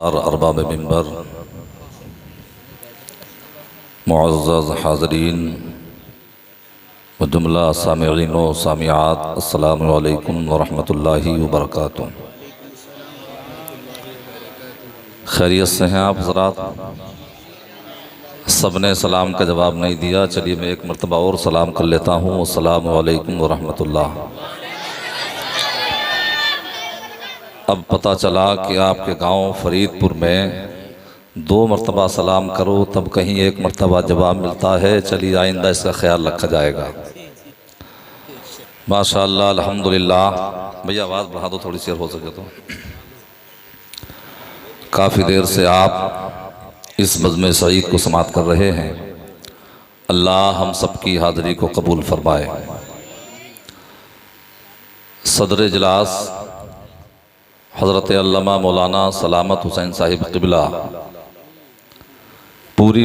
और अरबाब मिंबर, मुअज़्ज़ज़ हाज़रीन व जुमला सामिईन व सामिआत, अस्सलामु अलैकुम व रहमतुल्लाहि व बरकातुहू। खैरियत से हैं आप हज़रात? सब ने सलाम का जवाब नहीं दिया। चलिए मैं एक मरतबा और सलाम कर लेता हूँ। अस्सलामु अलैकुम व रहमतुल्लाह। अब पता चला कि आपके गांव फरीदपुर में 2 मरतबा सलाम करो तब कहीं 1 मरतबा जवाब मिलता है। चलिए आइंदा इसका ख्याल रखा जाएगा। माशाअल्लाह, अल्हम्दुलिल्लाह। भैया आवाज़ बढ़ा दो थोड़ी सी, हो सके तो। काफ़ी देर से आप इस बज़्म सईद को समाअत कर रहे हैं। अल्लाह हम सब की हाज़िरी को कबूल फरमाए। सदर इजलास हज़रत अल्लामा मौलाना सलामत हुसैन साहिब क़िबला पूरी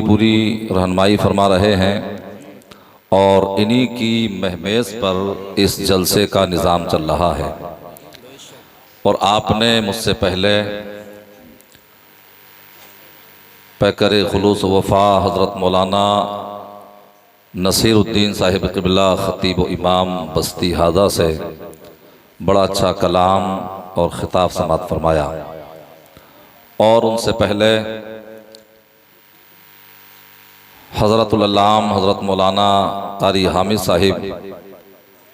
रहनुमाई फरमा रहे हैं और इन्हीं की महमेज़ पर इस जलसे का निज़ाम चल रहा है। और आपने मुझसे पहले पैकर खुलूस वफ़ा हज़रत मौलाना नसीरुद्दीन साहिब क़िबला ख़तीब व इमाम बस्ती हाजा से बड़ा अच्छा कलाम और ख़िताब समाअत फरमाया। और उनसे पहले हज़रतुल अल्लाम हज़रत मौलाना कारी हामिद साहिब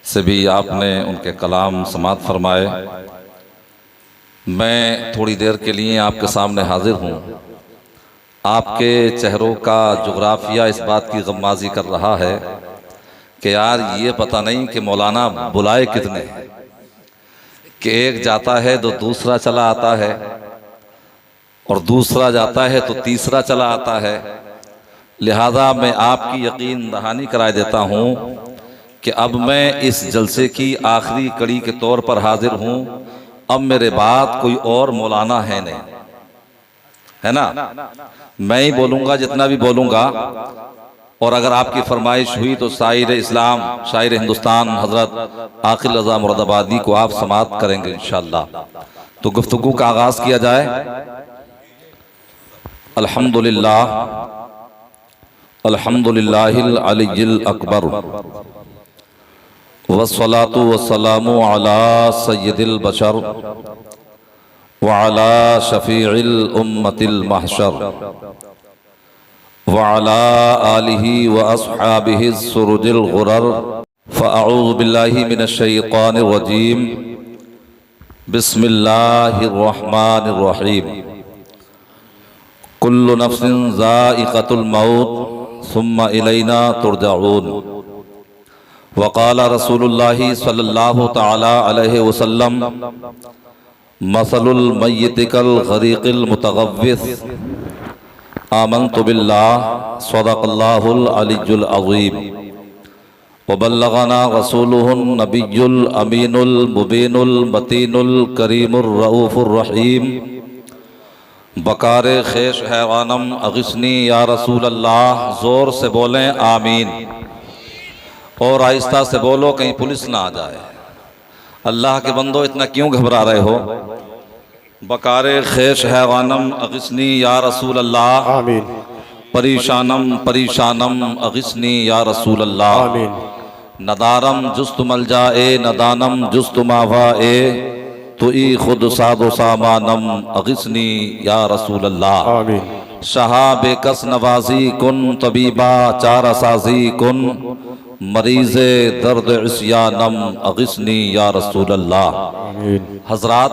से भी आपने उनके कलाम समाअत फरमाए। मैं थोड़ी देर के लिए आपके सामने हाजिर हूँ। आपके चेहरों का जुग्राफिया इस बात की गम्माज़ी कर रहा है कि यार ये पता नहीं कि मौलाना बुलाए कितने हैं, कि एक जाता है तो दूसरा चला आता है और दूसरा जाता है तो तीसरा चला आता है। लिहाजा मैं आपकी यकीन दहानी कराए देता हूँ कि अब मैं इस जलसे की आखिरी कड़ी के तौर पर हाजिर हूँ। अब मेरे बाद कोई और मौलाना है नहीं, है ना? मैं ही बोलूँगा जितना भी बोलूँगा। और अगर आपकी फरमाइश हुई तो शायर इस्लाम, शायर हिंदुस्तान हज़रत आक़िल रज़ा मुरादाबादी को आप समाअत करेंगे इंशाअल्लाह। तो गुफ्तगू का आगाज़ किया जाए। अल्हम्दुलिल्लाह, अल्हम्दुलिल्लाहिल अलिय्यिल अकबर वस्सलातु वस्सलामु अला सय्यिदिल बशर व अला शफीइल उम्मतिल महशर व अला आलिहि व अस्हाबिहि सुरुजिल गुरर। फ़अऊज़ु बिल्लाहि मिनश शैतानिर रजीम। बिस्मिल्लाहिर रहमानिर रहीम। कुल्लु नफ्सिन ज़ाइक़तुल मौत सुम्मा इलैना तुरजऊन। वक़ाला रसूलुल्लाहि सल्लल्लाहु तआला अलैहि वसल्लम मसलुल मय्यिति कल ग़रीक़िल मुतग़व्विस। आमन्तु बिल्लाह सदक़ल्लाहुल अलिय्युल अज़ीम व बल्लग़ना रसूलुहुन नबियुल अमीनुल मुबीनुल मतीनुल करीमुर रऊफ़ुर रहीम। बकारे ख़ेश हैवानम अग़िस्नी या रसूल अल्लाह। ज़ोर से बोलें आमीन और आहिस्ता से बोलो कहीं पुलिस ना आ जाए। अल्लाह के बंदो इतना क्यों घबरा रहे हो? बकारे ख़ेश हैवानम अग़िस्नी या रसूल अल्लाह। आमीन। परेशानम परेशानम अग़िस्नी या रसूल अल्लाह। आमीन। नदारम जुस्तु मलजाए नदानम जुस्तु मावाए तो ई खुद सादो सामानम अग़िस्नी या रसूल अल्लाह। आमीन। शाहा बेकस नवाजी कुन तबीबा चारा साजी कुन मरीज़े दर्द इस्यानम अग़िस्नी या रसूल अल्लाह। आमीन। हज़रात,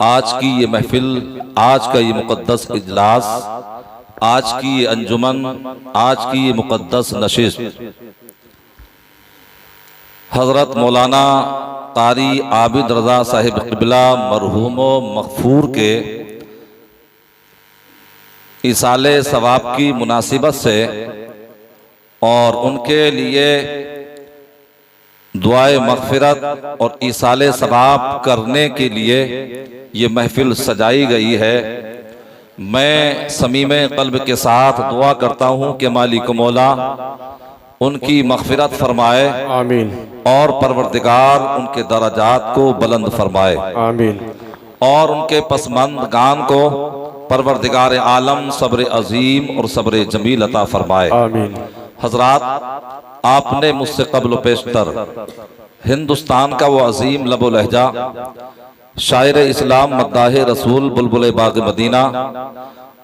आज की ये महफिल, आज का ये मुक़द्दस इजलास, आज की ये अंजुमन, आज की ये मुक़द्दस नशिस्त हज़रत मौलाना कारी आबिद रज़ा साहिब क़िबला मरहूम व मग़फ़ूर के इसाले सवाब की मुनासिबत से और उनके लिए दुआए मग़फ़िरत और इसाले सवाब करने के लिए ये महफिल सजाई गई है। मैं समीमे क़ल्ब के साथ दुआ करता हूँ कि मालिक मौला उनकी मग़फ़िरत फरमाए। आमीन। और परवरदिगार उनके दराजात को बुलंद फरमाए। आमीन। और उनके पसमंदगान को परवरदिगार आलम सब्र अजीम और सब्र जमील अता फरमाए। आमीन। हजरात, आपने मुझसे कब्ल पेशतर हिंदुस्तान का वो अजीम लबो लहजा शायर इस्लाम मद्दाह रसूल बुलबुल बाग मदीना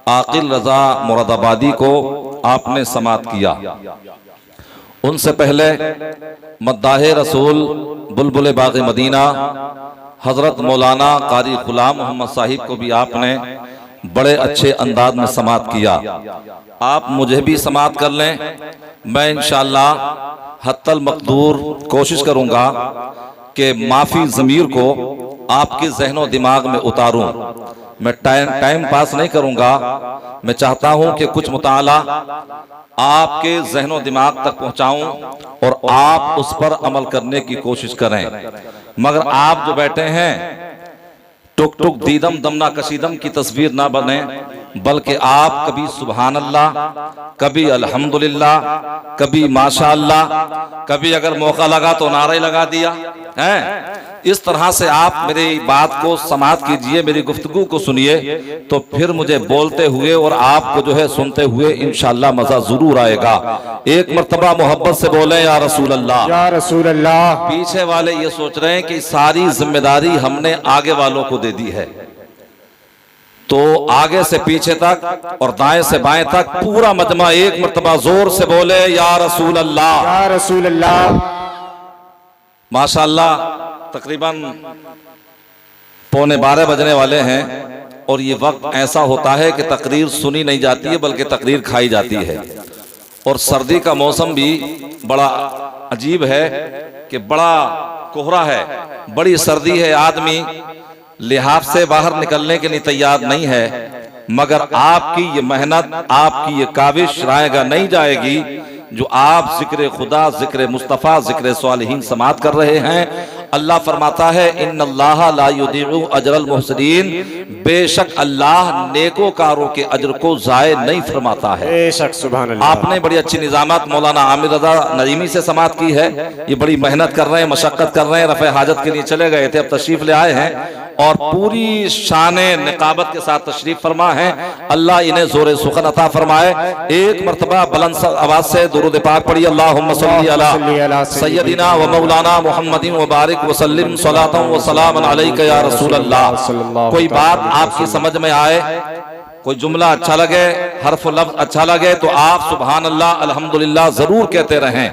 आकिल रजा मुरादाबादी को आपने समात किया। उनसे पहले मद्दाह रसूल बुलबुल बाग मदीना हजरत मौलाना कारी गुलाम मोहम्मद साहिब को भी आपने बड़े अच्छे अंदाज में समात किया। आप मुझे भी समात कर लें, मैं इंशाअल्लाह हत्तल मकदूर कोशिश करूंगा कि माफी ज़मीर को आपके ज़हनो दिमाग में उतारूं। मैं टाइम पास नहीं करूंगा, मैं चाहता हूं कि कुछ मुताला आपके ज़हनो दिमाग तक पहुंचाऊं और आप उस पर अमल करने की कोशिश करें। मगर आप जो बैठे हैं टुक टुक दीदम दमना कशीदम की तस्वीर ना बने, बल्कि आप कभी सुभान अल्लाह, कभी अल्हम्दुलिल्लाह, कभी माशाअल्लाह, कभी अगर मौका लगा तो नारे लगा दिया है। इस तरह से आप मेरी बात को समात कीजिए, मेरी गुफ्तगू को सुनिए, तो फिर मुझे बोलते हुए और आपको जो है सुनते हुए इंशाअल्लाह मजा जरूर आएगा। एक मर्तबा मोहब्बत से बोले या रसूल अल्लाह, या रसूल अल्लाह। पीछे वाले ये सोच रहे हैं कि सारी जिम्मेदारी हमने आगे वालों को दे दी है, तो आगे से पीछे तक और दाएं से बाएं तक पूरा मजमा एक मर्तबा जोर से बोले या रसूल अल्लाह, या रसूल अल्लाह। माशाअल्लाह तकरीबन 11:15 बजने वाले हैं और ये वक्त ऐसा होता है कि तकरीर सुनी नहीं जाती है बल्कि तकरीर खाई जाती है। और सर्दी का मौसम भी बड़ा अजीब है कि बड़ा कोहरा है, बड़ी सर्दी है, आदमी लिहाफ से बाहर निकलने के लिए तैयार नहीं है। मगर आपकी ये मेहनत, आपकी ये काविश रायगा नहीं जाएगी जो आप जिक्र खुदा, जिक्र मुस्तफ़ा, जिक्र सालिहीन समात कर रहे हैं। अल्लाह फरमाता है इन्नल्लाह ला युदीउ अजरल मुहसिनीन, बेशक अल्लाह नेकोकारों के अजर को जाय नहीं फरमाता है। बेशक सुभान अल्लाह। आपने बड़ी अच्छी निजामत मौलाना आमिर रजा नईमी से समात की है। ये बड़ी मेहनत कर रहे हैं, मशक्कत कर रहे हैं, रफ़े हाजत के लिए चले गए थे, अब तशरीफ ले आए हैं और पूरी शाने निकाबत के साथ तशरीफ फरमा है। अल्लाह इन्हें जोरे सुखन अता फरमाए। एक मर्तबा बुलंद आवाज से दुरूद पाक पढ़िए, अल्लाहुम्मा सल्ली अला सय्यदिना व मौलाना मुहम्मदिन व बारिक वसल्लिम सलातन व सलामन अलैका या रसूल अल्लाह। कोई बात आपकी समझ में आए, कोई जुमला अच्छा लगे, हर्फ लफ्ज अच्छा लगे तो आप सुभान अल्लाह अल्हम्दुलिल्लाह जरूर कहते रहें।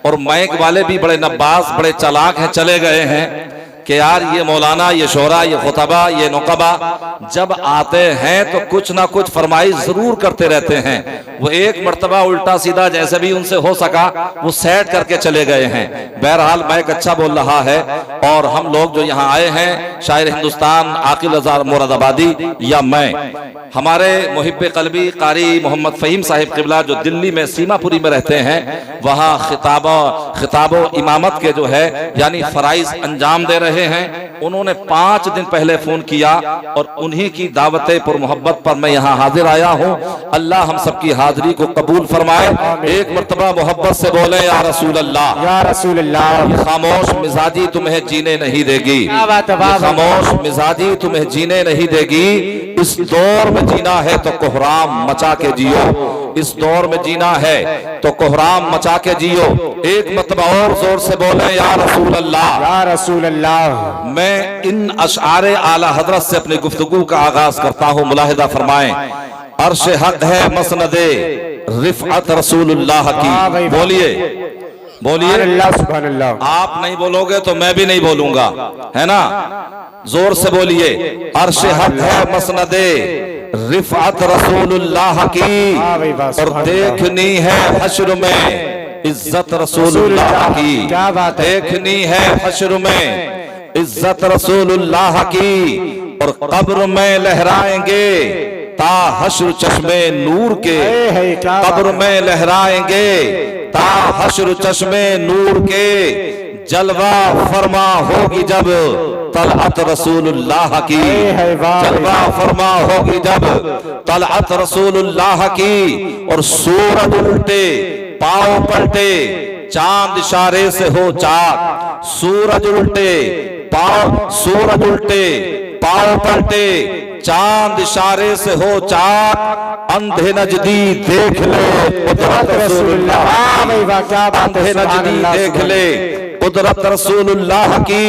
और माइक वाले भी बड़े नब्बास, बड़े चालाक हैं, चले गए हैं कि यार ये मौलाना, ये शोरा, ये खुतबा, ये नुकबा जब आते हैं तो कुछ ना कुछ फरमाइश जरूर करते रहते हैं। वो एक मर्तबा उल्टा सीधा जैसे भी उनसे हो सका वो सेट करके चले गए हैं। बहरहाल माइक अच्छा बोल रहा है और हम लोग जो यहाँ आए हैं, शायर हिंदुस्तान आकिल रजा मुरादाबादी या मैं, हमारे मुहिब्बे कल्बी कारी मोहम्मद फ़हीम साहिब क़िबला जो दिल्ली में सीमापुरी में रहते हैं, वहाँ खिताबो इमामत के जो है यानी फराइज अंजाम दे रहे हैं। उन्होंने 5 दिन पहले फोन किया और उन्हीं की दावत पर मोहब्बत पर मैं यहाँ हाजिर आया हूँ। अल्लाह हम सबकी हाजिरी को कबूल फरमाए। एक मर्तबा मोहब्बत से बोले या रसूल अल्लाह, या रसूल अल्लाह। खामोश मिजाजी तुम्हें जीने नहीं देगी, खामोश मिजाजी तुम्हें जीने नहीं देगी। इस दौर में जीना है तो कोहराम मचा के जियो, इस दौर में जीना है तो कोहराम मचा के जियो। एक मर्तबा और जोर से बोले या रसूल अल्लाह, या रसूल अल्लाह। मैं इन अशआरे आला हजरत से अपनी गुफ्तगू का आगाज करता हूँ, मुलाहिदा फरमाएं। अर्श हक है मसनदे रिफअत रसूलुल्लाह की। बोलिए बोलिए अल्लाह सुभान अल्लाह। आप नहीं बोलोगे तो मैं भी नहीं बोलूंगा, है ना? जोर से बोलिए। अर्श हक है मसनदे रिफअत रसूलुल्लाह की, और देखनी है हश्र में इज्जत रसूलुल्लाह की। देखनी है हश्र में इज्जत रसूलुल्लाह की, और कब्र में लहराएंगे ता हश्र चश्मे नूर के। कब्र में लहराएंगे ता हश्र चश्मे नूर के। जलवा फरमा होगी जब तलअत रसूलुल्लाह की, जलवा फरमा होगी जब तलअत रसूलुल्लाह की। और सूरज उल्टे पांव पलटे चांद इशारे से हो चाक। सूरज उल्टे पांव, सूरज उल्टे पांव पलटे चांद इशारे से हो चाक, अंधे नजदी देख ले कुदरत रसूलुल्लाह, अंधे नजदी देख ले कुदरत रसूलुल्लाह की।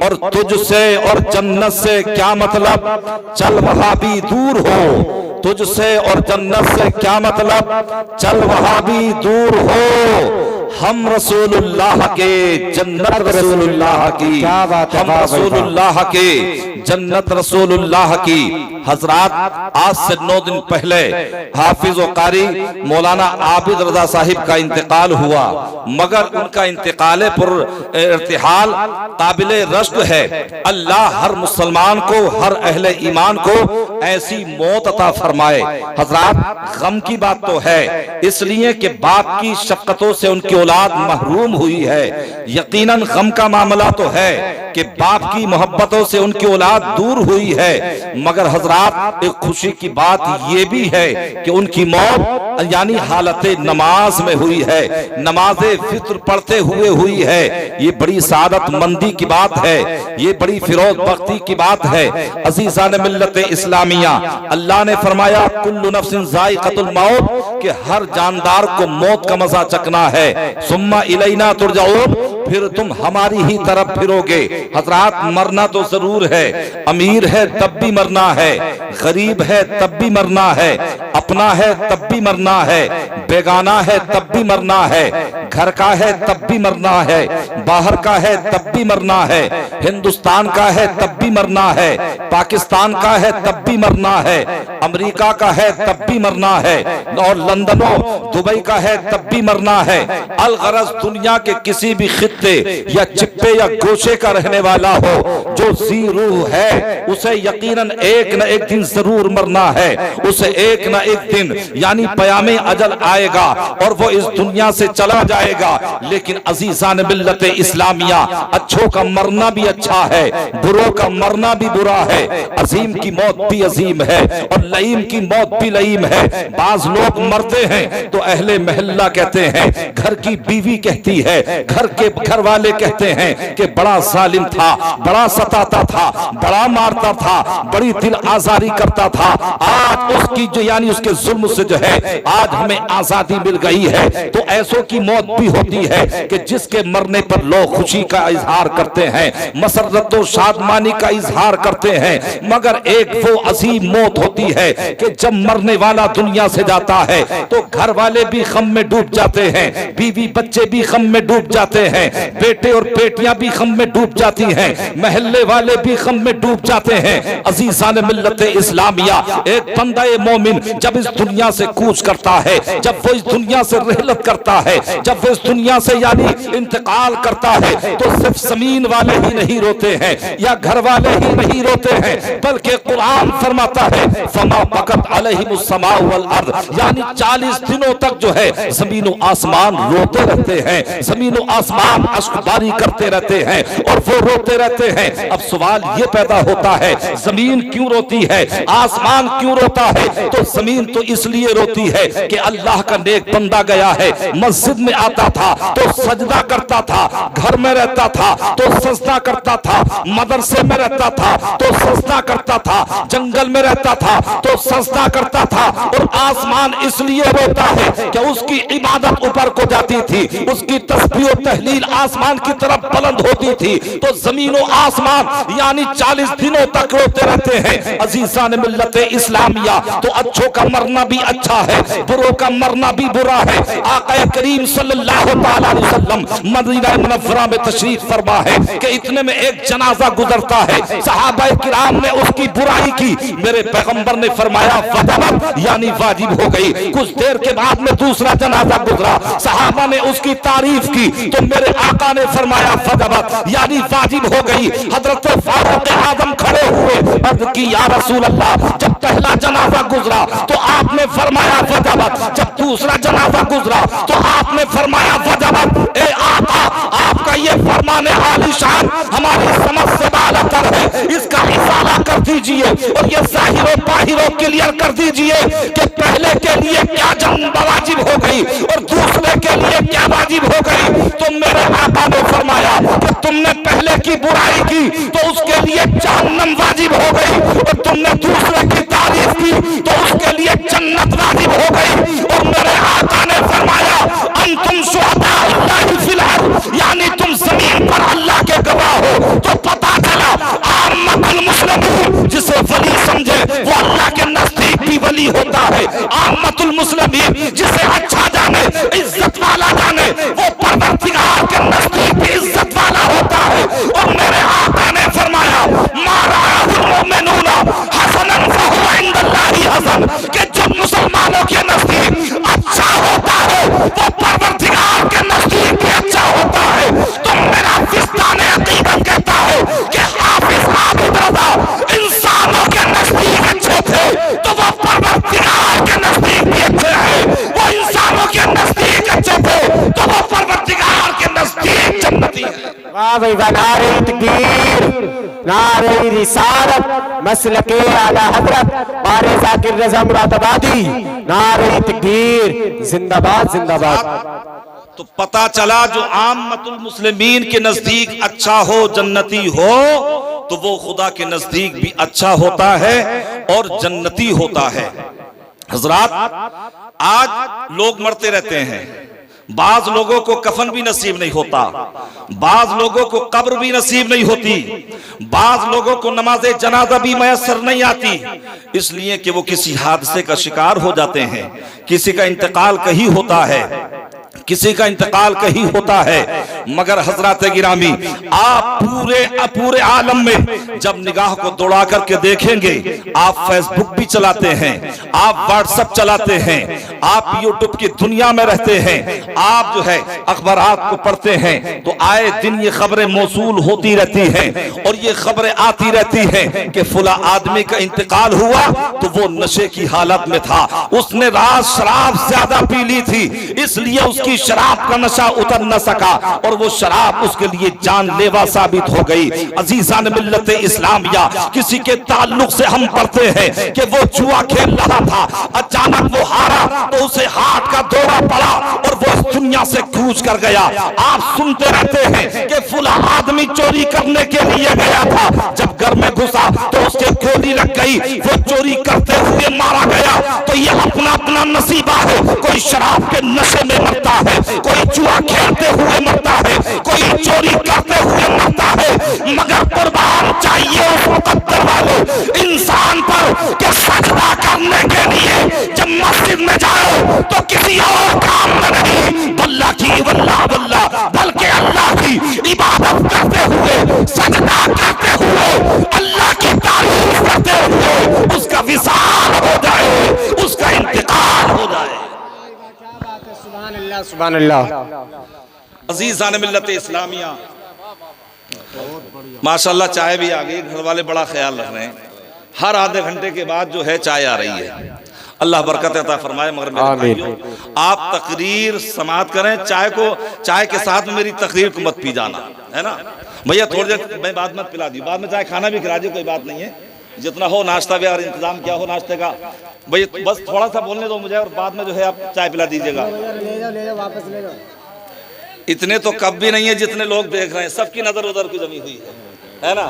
और तुझसे और जन्नत से क्या मतलब, चल वहां भी दूर हो, तुझसे और जन्नत से क्या मतलब, चल वहां भी दूर हो। हम रसूलुल्लाह के, जन्नत रसूलुल्लाह की, हम रसूलुल्लाह के, जन्नत रसूलुल्लाह की। हजरात, आज से 9 दिन पहले हाफिज व कारी मौलाना आबिद रजा साहिब का इंतकाल हुआ, मगर उनका इंतकाल पर इर्तिहाल काबिले रश्क है। अल्लाह हर मुसलमान को, हर अहले ईमान को ऐसी मौत अता फरमाए। हजरात, गम की बात तो है, इसलिए कि बाप की शफ़क़तों से उनकी औलाद महरूम हुई है। यकीनन गम का मामला तो है कि बाप की मोहब्बतों से उनकी औलाद दूर हुई है, मगर हजरात एक खुशी की बात ये भी है कि उनकी मौत यानी हालत नमाज में हुई है, नमाज़े फित्र पढ़ते हुए हुई है। ये बड़ी सादत मंदी की बात है, ये बड़ी फिरोज बख्ती की बात है। अज़ीज़ान मिल्लत इस्लामिया, अल्लाह ने फरमाया कुल्लु नफ्सिन ज़ाइक़तुल मौत, कि हर जानदार को मौत का मजा चखना है। सुम्मा इलैना तुरजाऊन, फिर तुम हमारी ही तरफ फिरोगे। हजरात, मरना तो जरूर है, अमीर है तब भी मरना है, गरीब है तब भी मरना है, अपना है तब भी मरना है, बेगाना है तब भी मरना है, घर का है तब भी मरना है, बाहर का है तब भी मरना है, हिंदुस्तान का है तब भी मरना है, पाकिस्तान का है तब भी मरना है, अमेरिका का है तब भी मरना है, और लंदनों दुबई का है तब भी मरना है। अलगरज दुनिया के किसी भी खित्ते या चिप्पे या गोशे का रहने वाला हो, जो जी रूह है, उसे यकीनन एक न एक दिन जरूर मरना है। उसे एक न एक दिन यानी पयामे अजल आएगा और वो इस दुनिया से चला जाएगा। लेकिन अजीजान मिल्लत इस्लामिया, अच्छों का मरना भी अच्छा है, बुरों का मरना भी बुरा है। अजीम की मौत भी अजीम है और लईम की मौत भी लईम है। बाज लोग मरते हैं तो अहले महल्ला कहते हैं, घर की बीवी कहती है, घर के घर वाले कहते हैं कि बड़ा जालिम था, बड़ा सताता था, बड़ा मारता था, बड़ी दिल आजारी करता था। आज उसकी जो यानी उसके जुल्म से जो है आज हमें आजादी मिल गई है। तो ऐसों की मौत भी होती है कि जिसके मरने पर लोग खुशी का इजहार करते हैं, मसरत और शादमानी का इजहार करते हैं, मगर एक वो अजीम मौत होती है कि जब मरने वाला दुनिया से जाता है तो घर वाले भी गम में डूब जाते हैं, बीवी बच्चे भी गम में डूब जाते हैं, बेटे और बेटियां भी गम में डूब जाती हैं, महल्ले वाले भी गम में डूब जाते हैं। अजीज़ान मिल्लत इस्लामिया, एक बंदा मोमिन जब इस दुनिया से कूच करता है, जब वो इस दुनिया से रहलत करता है, जब वो इस दुनिया से यानी इंतकाल करता है, तो सिर्फ जमीन वाले ही नहीं रोते हैं या घर वाले ही नहीं रोते हैं, बल्कि कुरान फरमाता है फमा बकत अलैहिमुस समाउ वल अर्द, यानी 40 दिनों तक जो है जमीन और आसमान रोते रहते हैं, जमीन और आसमान अश्कबारी करते रहते हैं और वो रोते रहते हैं। अब सवाल ये पैदा होता है, जमीन क्यों रोती है, आसमान क्यों रोता है? तो जमीन तो इसलिए रोती है कि अल्लाह का नेक बंदा गया है, मस्जिद में आता था तो सजदा करता था, घर में रहता था तो सजदा करता था, मदरसे में रहता था तो सजदा करता था, जंगल में रहता था तो सजदा करता था। और आसमान इसलिए रोता है कि उसकी इबादत ऊपर को जाती थी, उसकी तस्बीह और तहलील आसमान की तरफ बुलंद होती थी। तो जमीन और आसमान यानी 40 दिनों तक रोते रहते हैं। अजीज़ान मिल्लत इस्लामिया, तो अच्छों का मरना भी अच्छा है, बुरों का मरना भी बुरा है। आका करीम सल्लल्लाहु अलैहि वसल्लम मदीना मुनव्वरा में तशरीफ फरमा है कि इतने में एक जनाजा गुजरता है, सहाबाए किराम ने उसकी बुराई की, मेरे पैगंबर ने फरमाया वजबत यानी वाजिब हो गई। कुछ देर के बाद में दूसरा जनाजा गुजरा, सहाबा ने उसकी तारीफ की तो मेरे आका ने फरमाया वजबत यानी वाजिब हो गई। हजरत फारूक आजम खड़े हुए, अर्ज की या रसूल अल्लाह, जब पहला जनाजा गुजरा तो आपने फरमाया वजबत, जब दूसरा जनाजा गुजरा तो आपने फरमाया वजबत। ए आका, आपका ये फरमाने आलीशान हमारी समझ से बालतर है, इसका इजाला कर दीजिए और ये जाहिर बाहिरों क्लियर कर दीजिए कि पहले के लिए क्या जंग वाजिब हो गई और दूसरे के लिए क्या वाजिब हो गई। तो मेरे आका ने फरमाया कि तुमने पहले की बुराई की तो उसके लिए लिए जहन्नम वाजिब हो गई और तुमने दूसरे की तारीफ की तो उसके लिए जन्नत वाजिब हो गई। और मेरे आका ने फरमाया अंतुम शुहदा अल्लाह फिल अर्द, यानी तुम जमीन पर अल्लाह के गवाह हो। तो पता चला आम्मतुल मुस्लिमीन जिसे वली समझे वो अल्लाह के नजदीक भी वली होता है। आम्मतुल मुस्लिमीन जिसे अच्छा जाने, इज्जत वाला जाने, वो परवरदिगार के नजदीक भी इज्जत वाला होता है। और मेरे आका ने फरमाया माराहुल मुमिनूना हसनन फहुवा इंदल्लाहि हसन, कि जो मुसलमानों के नजदीक अच्छा होता है वो परवरदिगार के नजदीक भी अच्छा होता है। तो मेरा फिस्ताने अकीदत कहता है कि हाफिज आबिद रज़ा इंसानों के नजदीक अच्छे थे तो वो परवरदिगार के नजदीक भी अच्छे हैं। वो इंसानों के नजदीक अच्छे थे तो वो परवरदिगार के नजदीक जन्नती है। वाह भाई वाह, नारे तकबीर, नारे रिसालत, मसलके आला हजरत बारे जाकिर रज़ा मुरादाबादी, नारे तकबीर, जिंदाबाद जिंदाबाद। तो पता चला जो आम्मतुल मुस्लिमीन के नजदीक अच्छा हो, जन्नती हो, तो वो खुदा के नजदीक भी अच्छा होता है और जन्नती होता है। हजरात आज लोग मरते रहते हैं, बाज लोगों को कफन भी नसीब नहीं होता, बाज लोगों को कब्र भी नसीब नहीं होती, बाज लोगों को नमाज़े जनाजा भी मयसर नहीं आती, इसलिए कि वो किसी हादसे का शिकार हो जाते हैं, किसी का इंतकाल कहीं होता है, किसी का इंतकाल कहीं होता है। मगर हजरत गिरामी आप पूरे आलम में जब निगाह को दौड़ा करके देखेंगे, आप फेसबुक भी चलाते हैं, आप व्हाट्सएप चलाते हैं, आप यूट्यूब की दुनिया में रहते हैं, आप जो है अखबारात को पढ़ते हैं, तो आए दिन ये खबरें मौसूल होती रहती हैं और ये खबरें आती रहती हैं कि फुला आदमी का इंतकाल हुआ तो वो नशे की हालत में था, उसने रात शराब ज्यादा पी ली थी, इसलिए उसकी शराब का नशा उतर न सका और वो शराब उसके लिए जानलेवा साबित हो गई। अजीजान मिल्लत इस्लामिया, किसी के ताल्लुक से हम पढ़ते हैं कि वो जुआ खेल रहा था, अचानक वो हारा तो उसे हार्ट का दौरा पड़ा और वो इस दुनिया से कूच कर गया। आप सुनते रहते हैं कि फुला आदमी चोरी करने के लिए गया था, जब घर में घुसा तो उसके गोली लग गई, वो चोरी करते हुए मारा गया। तो ये अपना अपना नसीबा है, कोई शराब के नशे में मरता है, कोई जुआ खेलते हुए मरता है, कोई चोरी करते हुए मरता है। मगर कुर्बान चाहिए उस मुकद्दर वाले इंसान पर कि सजदा करने के लिए जब मस्जिद में जाओ तो किसी और काम में नहीं, वल्लाह की वल्लाह वल्लाह, बल्कि अल्लाह की इबादत करते हुए, सजदा करते हुए, अल्लाह की तारीफ करते हुए उसका विसाल हो जाए, उसका इंतकाल हो जाए। सुभान अल्लाह सुभान अल्लाह। अजीज़ान मिल्लत इस्लामिया, माशाल्लाह चाय भी आ गई, घर वाले बड़ा ख्याल रख रहे हैं, हर आधे घंटे के बाद जो है चाय आ रही है, अल्लाह बरकत अता फरमाए। मगर मेरे भाइयों, आप तकरीर समाअत करें, चाय के साथ में मेरी तकरीर को मत पी जाना, है ना भैया, थोड़ी देर मैं बाद में पिला दी, बाद में चाहे खाना भी खिला दी, कोई बात नहीं है, जितना हो नाश्ता भी और इंतजाम क्या हो नाश्ते का, भाई बस थोड़ा सा बोलने दो मुझे और बाद में जो है आप चाय पिला दीजिएगा। ले जाओ वापस ले जाओ। इतने तो कब भी नहीं है जितने लोग देख रहे हैं, सबकी नजर उधर की जमी हुई है ना।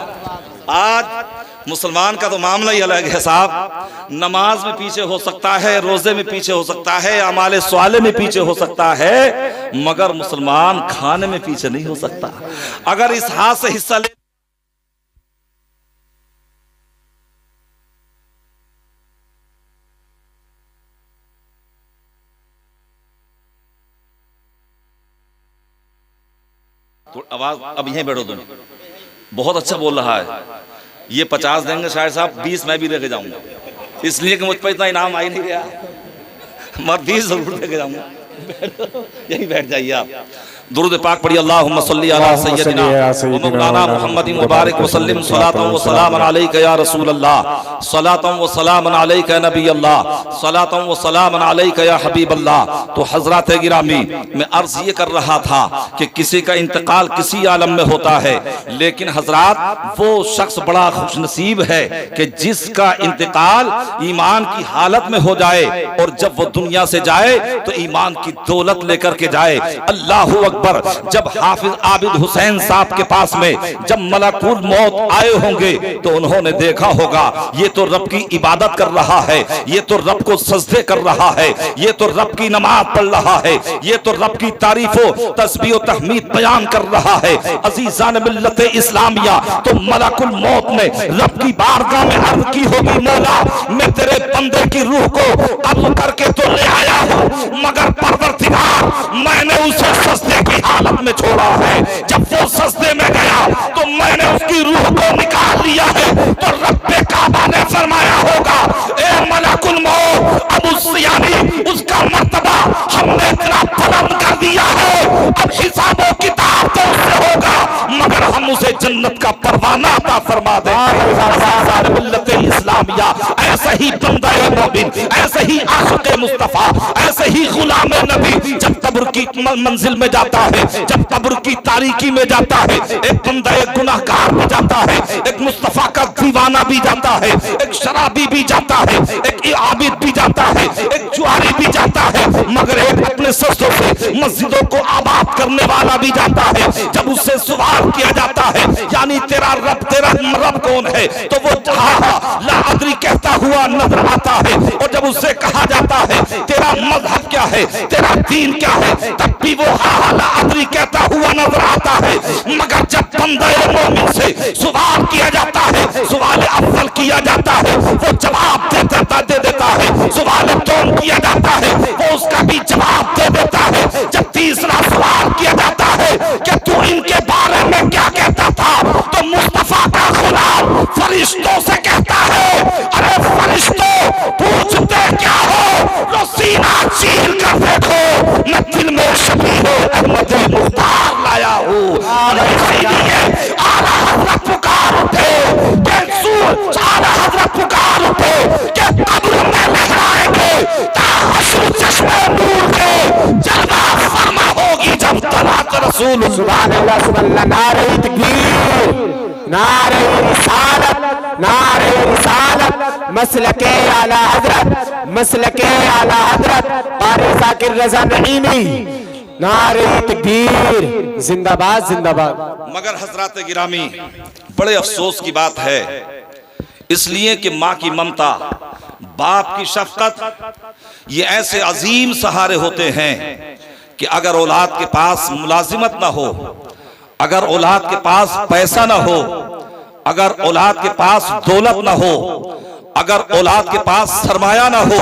आज मुसलमान का तो मामला ही अलग है साहब, नमाज में पीछे हो सकता है, रोजे में पीछे हो सकता है, अमाले स्वाले में पीछे हो सकता है, मगर मुसलमान खाने में पीछे नहीं हो सकता। अगर इस हाथ से हिस्सा ले तो आवाज, अब यहीं बैठो तुम, बहुत अच्छा बोल रहा है, ये 50 देंगे शायद साहब, 20 मैं भी लेके जाऊंगा, इसलिए कि मुझ पर इतना इनाम आ ही नहीं गया, मगर 20 जरूर लेके जाऊंगा। यही बैठ जाइए आप, दुरूद पाक पढ़िए, अल्लाहुम्मा सल्ली अला सय्यदिना व मौलाना मुहम्मदिन मुबारक व सल्लिम सलातन व सलामन अलैका या रसूल अल्लाह, सलातन व सलामन अलैका नबी अल्लाह, सलातन व सलामन अलैका या हबीब अल्लाह। तो हजरत गिरामी, मैं अर्ज ये कर रहा था कि किसी का इंतकाल किसी आलम में होता है, लेकिन हजरात वो शख्स बड़ा खुशनसीब है कि जिसका इंतकाल ईमान की हालत में हो जाए और जब वो दुनिया से जाए तो ईमान की दौलत लेकर के जाए। अल्लाहु अकबर, जब हाफिज आबिद हुसैन साहब के पास में जब मलकुल मौत आए होंगे तो उन्होंने देखा होगा ये तो रब की इबादत कर रहा है, ये तो रब को सजदे कर रहा है, ये तो रब की नमाज पढ़ रहा है, ये तो रब की तारीफो तस्बीह और तहमीद बयान कर रहा है। अजीजान मिल्लत इस्लामिया, तो मलकुल मौत ने रब की बारगाह में अर्ज की होगी, मौला मैं तेरे बंदे की रूह को कब्ज़ करके तो ले आया हूँ, मगर परवरदिगार मैंने उसे सजदे की हालत में छोड़ा है। जब वो सजदे में गया तो मैंने उसकी रूह को निकाल लिया है। तो रब्बे काबा ने फरमाया होगा, ए मलकुल मौत, अब उसका मर्तबा हमने इतना बुलंद कर दिया है, अब हिसाबो किताब तो उससे होगा, मगर हम उसे जन्नत का परवाना अता फरमा देंगे। मिल्लत इस्लामिया, ऐसा ही बंदा मोमिन, ऐसे ही आशिक़ मुस्तफा, ऐसे ही गुलाम नबी जब कब्र की मंजिल में जाता है, जब कब्र की तारीकी में जाता है, एक बंदा एक गुनाहगार भी जाता है, एक मुस्तफा का दीवाना भी जाता है, एक शराबी भी जाता है, एक आबिद भी जाता है, एक जुआरी भी जाता है, मगर एक अपने सस्तों से मस्जिदों को आबाद करने वाला भी जाता है। जब उससे सवाल किया जाता है यानी तेरा रब कौन है, तो वो ला अदरी कहता हुआ नजर आता है। और जब उससे कहा जाता है तेरा मजहब क्या है, तेरा दीन क्या है, तब भी वो ला अदरी कहता हुआ नजर आता है। मगर जब बंदा मोमिन से सवाल किया जाता है, सवाल अव्वल किया जाता है, वो जवाब दे देता है, सवाल कौन किया जाता है वो उसका भी जवाब दे देता है। जब तीसरा सवाल किया जाता है कि तू इनके बारे में क्या कहता था, तो मुस्तफा का गुलाम फरिश्तों से कहता है, अरे फरिश्तों पूछते क्या हो, लो सीना चीर कर देखो, मैं दिल में शबीह अहमद मुख्तार लाया हूँ। आला हज़रत पुकार उठे, आला हज़रत पुकार उठे कि कब्र में लहराएंगे ताहशुर चश्मे नूर के, जलवा फरमा होगी जब तलात रसूल। सुभान अल्लाह, सुभान अल्लाह। नारे तकबीर, नारे रिसालत, नारे रिसालत, मसलके आला हजरत, मसलके आला हजरत क़ारी ज़ाकिर रज़ा नईमी, नारे तकबीर, जिंदाबाद जिंदाबाद। मगर हजरात गिरामी, बड़े अफसोस की बात है, इसलिए कि माँ की ममता, बाप की शफकत, ये ऐसे अजीम सहारे होते हैं कि अगर औलाद के पास मुलाजिमत ना हो, अगर औलाद के पास पैसा ना हो, अगर औलाद के पास दौलत ना हो, अगर औलाद के पास सरमाया ना हो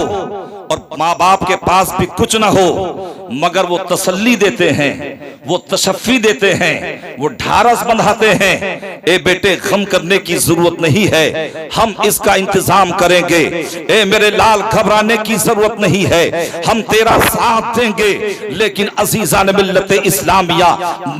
और माँ बाप के पास भी कुछ ना हो, मगर वो तसल्ली देते हैं, वो तशफ़ी देते हैं, वो ढारस बंधाते हैं, ए बेटे गम करने की जरूरत नहीं है, हम इसका इंतजाम करेंगे, ए मेरे लाल घबराने की जरूरत नहीं है, हम तेरा साथ देंगे। लेकिन अजीज़ान मिल्लत इस्लामिया,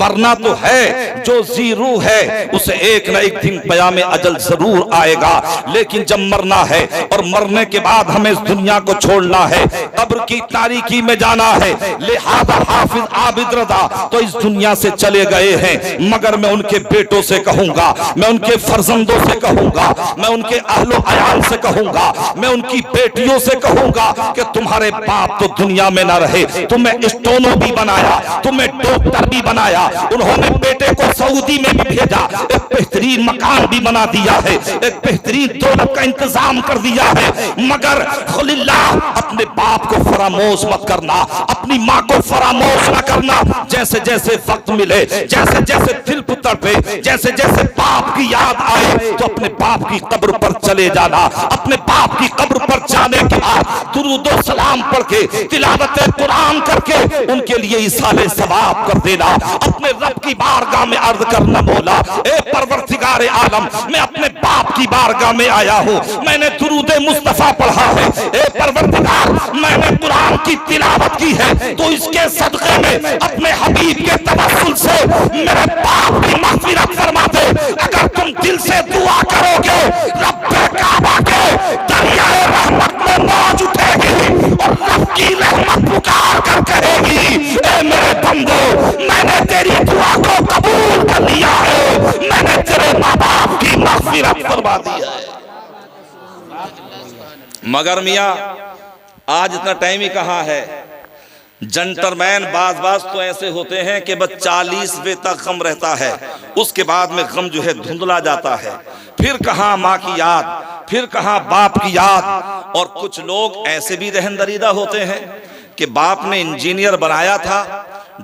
मरना तो है, जो ज़ीरू है उसे एक न एक दिन क़याम अजल जरूर आएगा। लेकिन जब मरना है और मरने के बाद हमें इस दुनिया को छोड़ना है, कब्र की तारीकी में जाना है, लिहाजा हाफिज आबिद रज़ा तो इस दुनिया से चले गए हैं, मगर मैं उनके बेटों से कहूंगा, मैं उनके फर्जंदों से कहूंगा, मैं उनके अहलो अयाल से कहूंगा, मैं उनकी बेटियों से कहूंगा कि तुम्हारे बाप तो दुनिया में ना रहे, तुम्हें स्टोनो भी बनाया, तुम्हें डॉक्टर भी बनाया, उन्होंने बेटे को सऊदी में भी भेजा, एक बेहतरीन मकान भी बना दिया है, एक बेहतरीन दौलत का इंतजाम कर दिया है, मगर खुलिल्लाह अपने बाप को फरामोश मत करना, अपनी माँ को फरामोश न करना। जैसे जैसे वक्त मिले, जैसे जैसे दिल पुतर पे, जैसे जैसे बाप की याद आए, तो अपने बाप की कब्र पर चले जाना, अपने बाप की कब्र पर जाने के बाद दुरूद व सलाम पढ़ के, तिलावत कुरान करके उनके लिए इसाले सवाब कर देना, अपने रब की बारगाह में अर्ज करना, मौला ए परवरदिगार आलम, मैं अपने बाप की बारगाह में आया हूँ, मैंने दुरूद मुस्तफा पढ़ा है, ए परवरदिगार मैंने कुरान की तिलावत की है, तो इसके सदक़े में अपने हबीब के तवस्सुल से मेरे बाप की मग़फ़िरत फरमा दे। अगर तुम दिल से दुआ करोगे, रब्बे काबा के दरियाए रहमत में मौज उठेगी और रब की रहमत पुकार कर कहेगी, ए मेरे बंदो, मैंने तेरी दुआ को कबूल कर लिया है, मैंने तेरे माँ बाप की मग़फ़िरत फरमा दी है। मगर मियाँ आज इतना टाइम ही कहाँ है, जंटरमैन बाज तो ऐसे होते हैं कि बस 40वें तक गम रहता है, उसके बाद में गम जो है धुंधला जाता है। फिर कहाँ माँ की याद, फिर कहाँ बाप की याद। और कुछ लोग ऐसे भी रहनदरीदा होते हैं कि बाप ने इंजीनियर बनाया था,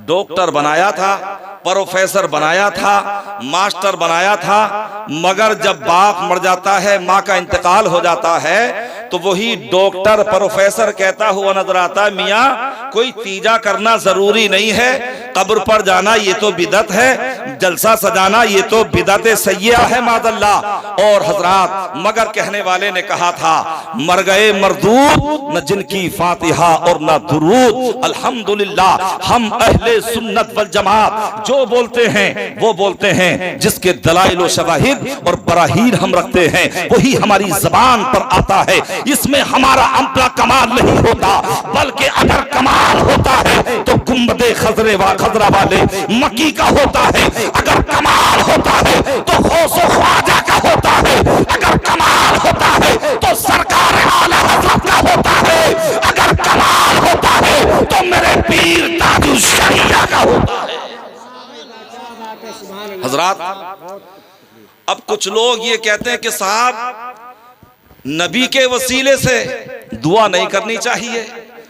डॉक्टर बनाया था, प्रोफेसर बनाया था, मास्टर बनाया था, मगर जब बाप मर जाता है, माँ का इंतकाल हो जाता है, तो वही डॉक्टर प्रोफेसर कहता हुआ नजर आता है, मियाँ कोई तीजा करना जरूरी नहीं है, कब्र पर जाना ये तो बिदत है, जलसा सजाना ये तो बिदत सय्या है मादल्ला। और हजरात मगर कहने वाले ने कहा था, मर गए मरदूद न जिनकी फातिहा और न दुरूद। अल्हम्दुलिल्लाह हम अहले सुन्नत वल जमात जो बोलते हैं वो बोलते हैं जिसके दलाइल व शवाहिद और बराहीन हम रखते हैं, वही हमारी जबान पर आता है। इसमें हमारा अपना कमाल नहीं होता, बल्कि अगर कमाल होता है तो गुंबदे खजरा वाले मक्की का होता है। अगर कमाल होता है तो गौसो ख्वाजा का होता है। अगर कमाल होता है तो सरकार आला हज़रत का होता है। अगर कमाल होता है तो मेरे पीर ताजुल शरिया का होता है। हजरात अब कुछ लोग ये कहते हैं कि साहब नबी के वसीले से दुआ नहीं करनी चाहिए।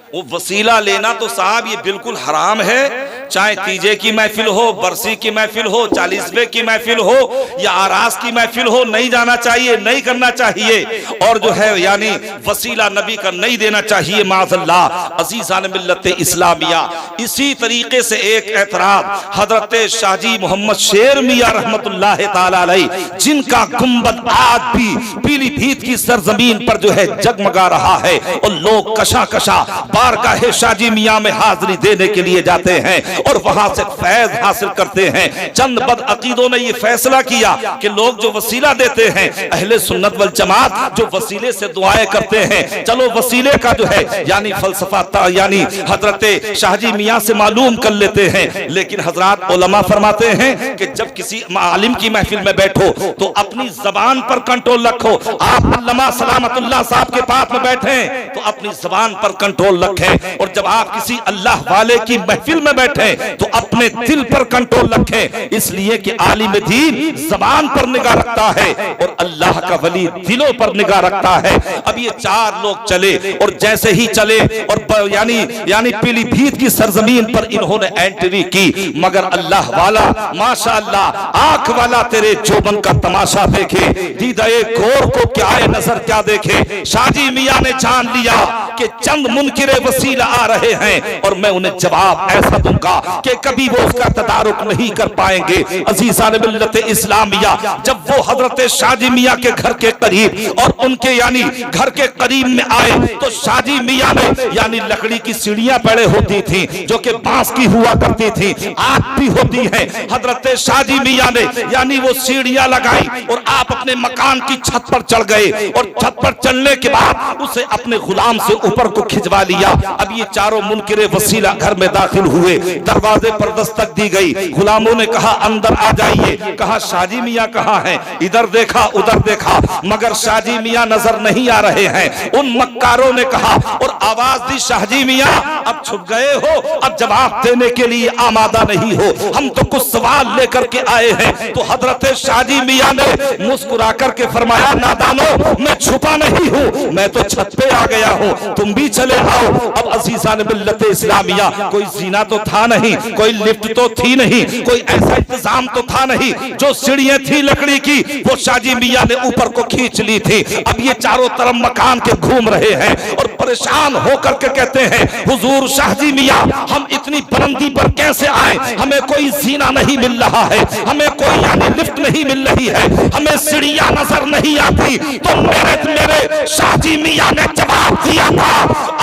वो वसीला लेना तो साहब ये बिल्कुल हराम है, चाहे तीजे की महफिल हो, बरसी की महफिल हो, 40वें की महफिल हो या आरास की महफिल हो, नहीं जाना चाहिए, नहीं करना चाहिए। और जो है यानी वसीला नबी का नहीं देना चाहिए माज़अल्लाह। अज़ीज़ान मिल्लत इस्लामिया, इसी तरीके से एक एतराज हजरत शाहजी मोहम्मद शेर मियां रहमतुल्लाह ताला अलैह, जिनका गुंबद आज भी पीलीभीत की सरजमीन पर जो है जगमगा रहा है, और लोग कशा कशा बारगाह शाहजी मियां में हाजिरी देने के लिए जाते हैं और वहां से फैज हासिल करते हैं। चंद बदअकीदों ने ये फैसला किया कि लोग जो वसीला देते हैं, अहले सुन्नत वल जमात जो वसीले से दुआएं करते हैं, चलो वसीले का जो है यानी फलसफा यानी हजरत शाहजी मियां से मालूम कर लेते हैं। लेकिन हजरात उलमा फरमाते हैं कि जब किसी आलिम की महफिल में बैठो तो अपनी जबान पर कंट्रोल रखो। आप अल्लामा सलामतुल्लाह साहब के पास में बैठे तो अपनी जबान पर कंट्रोल रखें, और जब आप किसी अल्लाह वाले की महफिल में बैठे तो अपने दिल पर कंट्रोल रखें। इसलिए कि आलिम दीन जबान पर निगाह रखता है और अल्लाह का वली दिलों पर निगाह रखता है। अब ये चार लोग चले और जैसे ही चले और यानी पीलीभीत की सरजमीन पर इन्होंने एंट्री की, मगर अल्लाह वाला माशाअल्लाह आंख वाला तेरे जोबन का तमाशा देखे, दीदाए गोर को क्या है नजर क्या देखे। शाहजी मियां ने जान लिया कि चंद मुनकिरे वसीला आ रहे हैं और मैं उन्हें जवाब ऐसा दूंगा कि कभी वो उसका तदारुक नहीं कर पाएंगे। अज़ीज़ान मिल्लत इस्लामिया, जब वो हजरत शाहजी मियां के घर के करीब और उनके यानी घर के करीब में आए तो शाहजी मियां ने यानी लकड़ी की सीढ़ियां पड़े होती थी जो कि बांस की हुआ करती थी, आग भी होती है। हजरत शाहजी मियां ने यानी वो सीढ़ियां लगाई और आप अपने मकान की छत पर चढ़ गए, और छत पर चढ़ने के बाद उसे अपने गुलाम से ऊपर को खिंचवा लिया। अब ये चारों मुनकिरे वसीला घर में दाखिल हुए, दरवाजे पर दस्तक दी गई, गुलामों ने कहा अंदर आ जाइए। कहा शाहजी मियां कहाँ हैं? इधर देखा उधर देखा, मगर शाहजी मियां नजर नहीं आ रहे हैं। उन मक्कारों ने कहा और आवाज दी, शाहजी मियां अब छुप गए हो, अब जवाब देने के लिए आमादा नहीं हो, हम तो कुछ सवाल लेकर के आए हैं। तो हजरत शाहजी मियां ने मुस्कुरा करके फरमाया, नादानो मैं छुपा नहीं हूँ, मैं तो छत पे आ गया हूँ, तुम भी चले आओ। अब अज़ीज़ान मिल्लत इस्लामिया, कोई जीना तो था नहीं, कोई लिफ्ट तो थी नहीं, कोई ऐसा इंतजाम तो था नहीं, जो सीढ़ियां थी लकड़ी की वो शाहजी मियां ने ऊपर को खींच ली थी। अब ये चारों तरफ मकान के घूम रहे हैं और परेशान होकर के कहते हैं, हुजूर शाहजी मियां हम इतनी बुलंदी पर कैसे आए? हमें कोई जीना नहीं मिल रहा है, हमें कोई यानी लिफ्ट नहीं मिल रही है, हमें सीढ़ियां नजर नहीं आती। तो मेरे शाहजी मियां ने जवाब दिया था,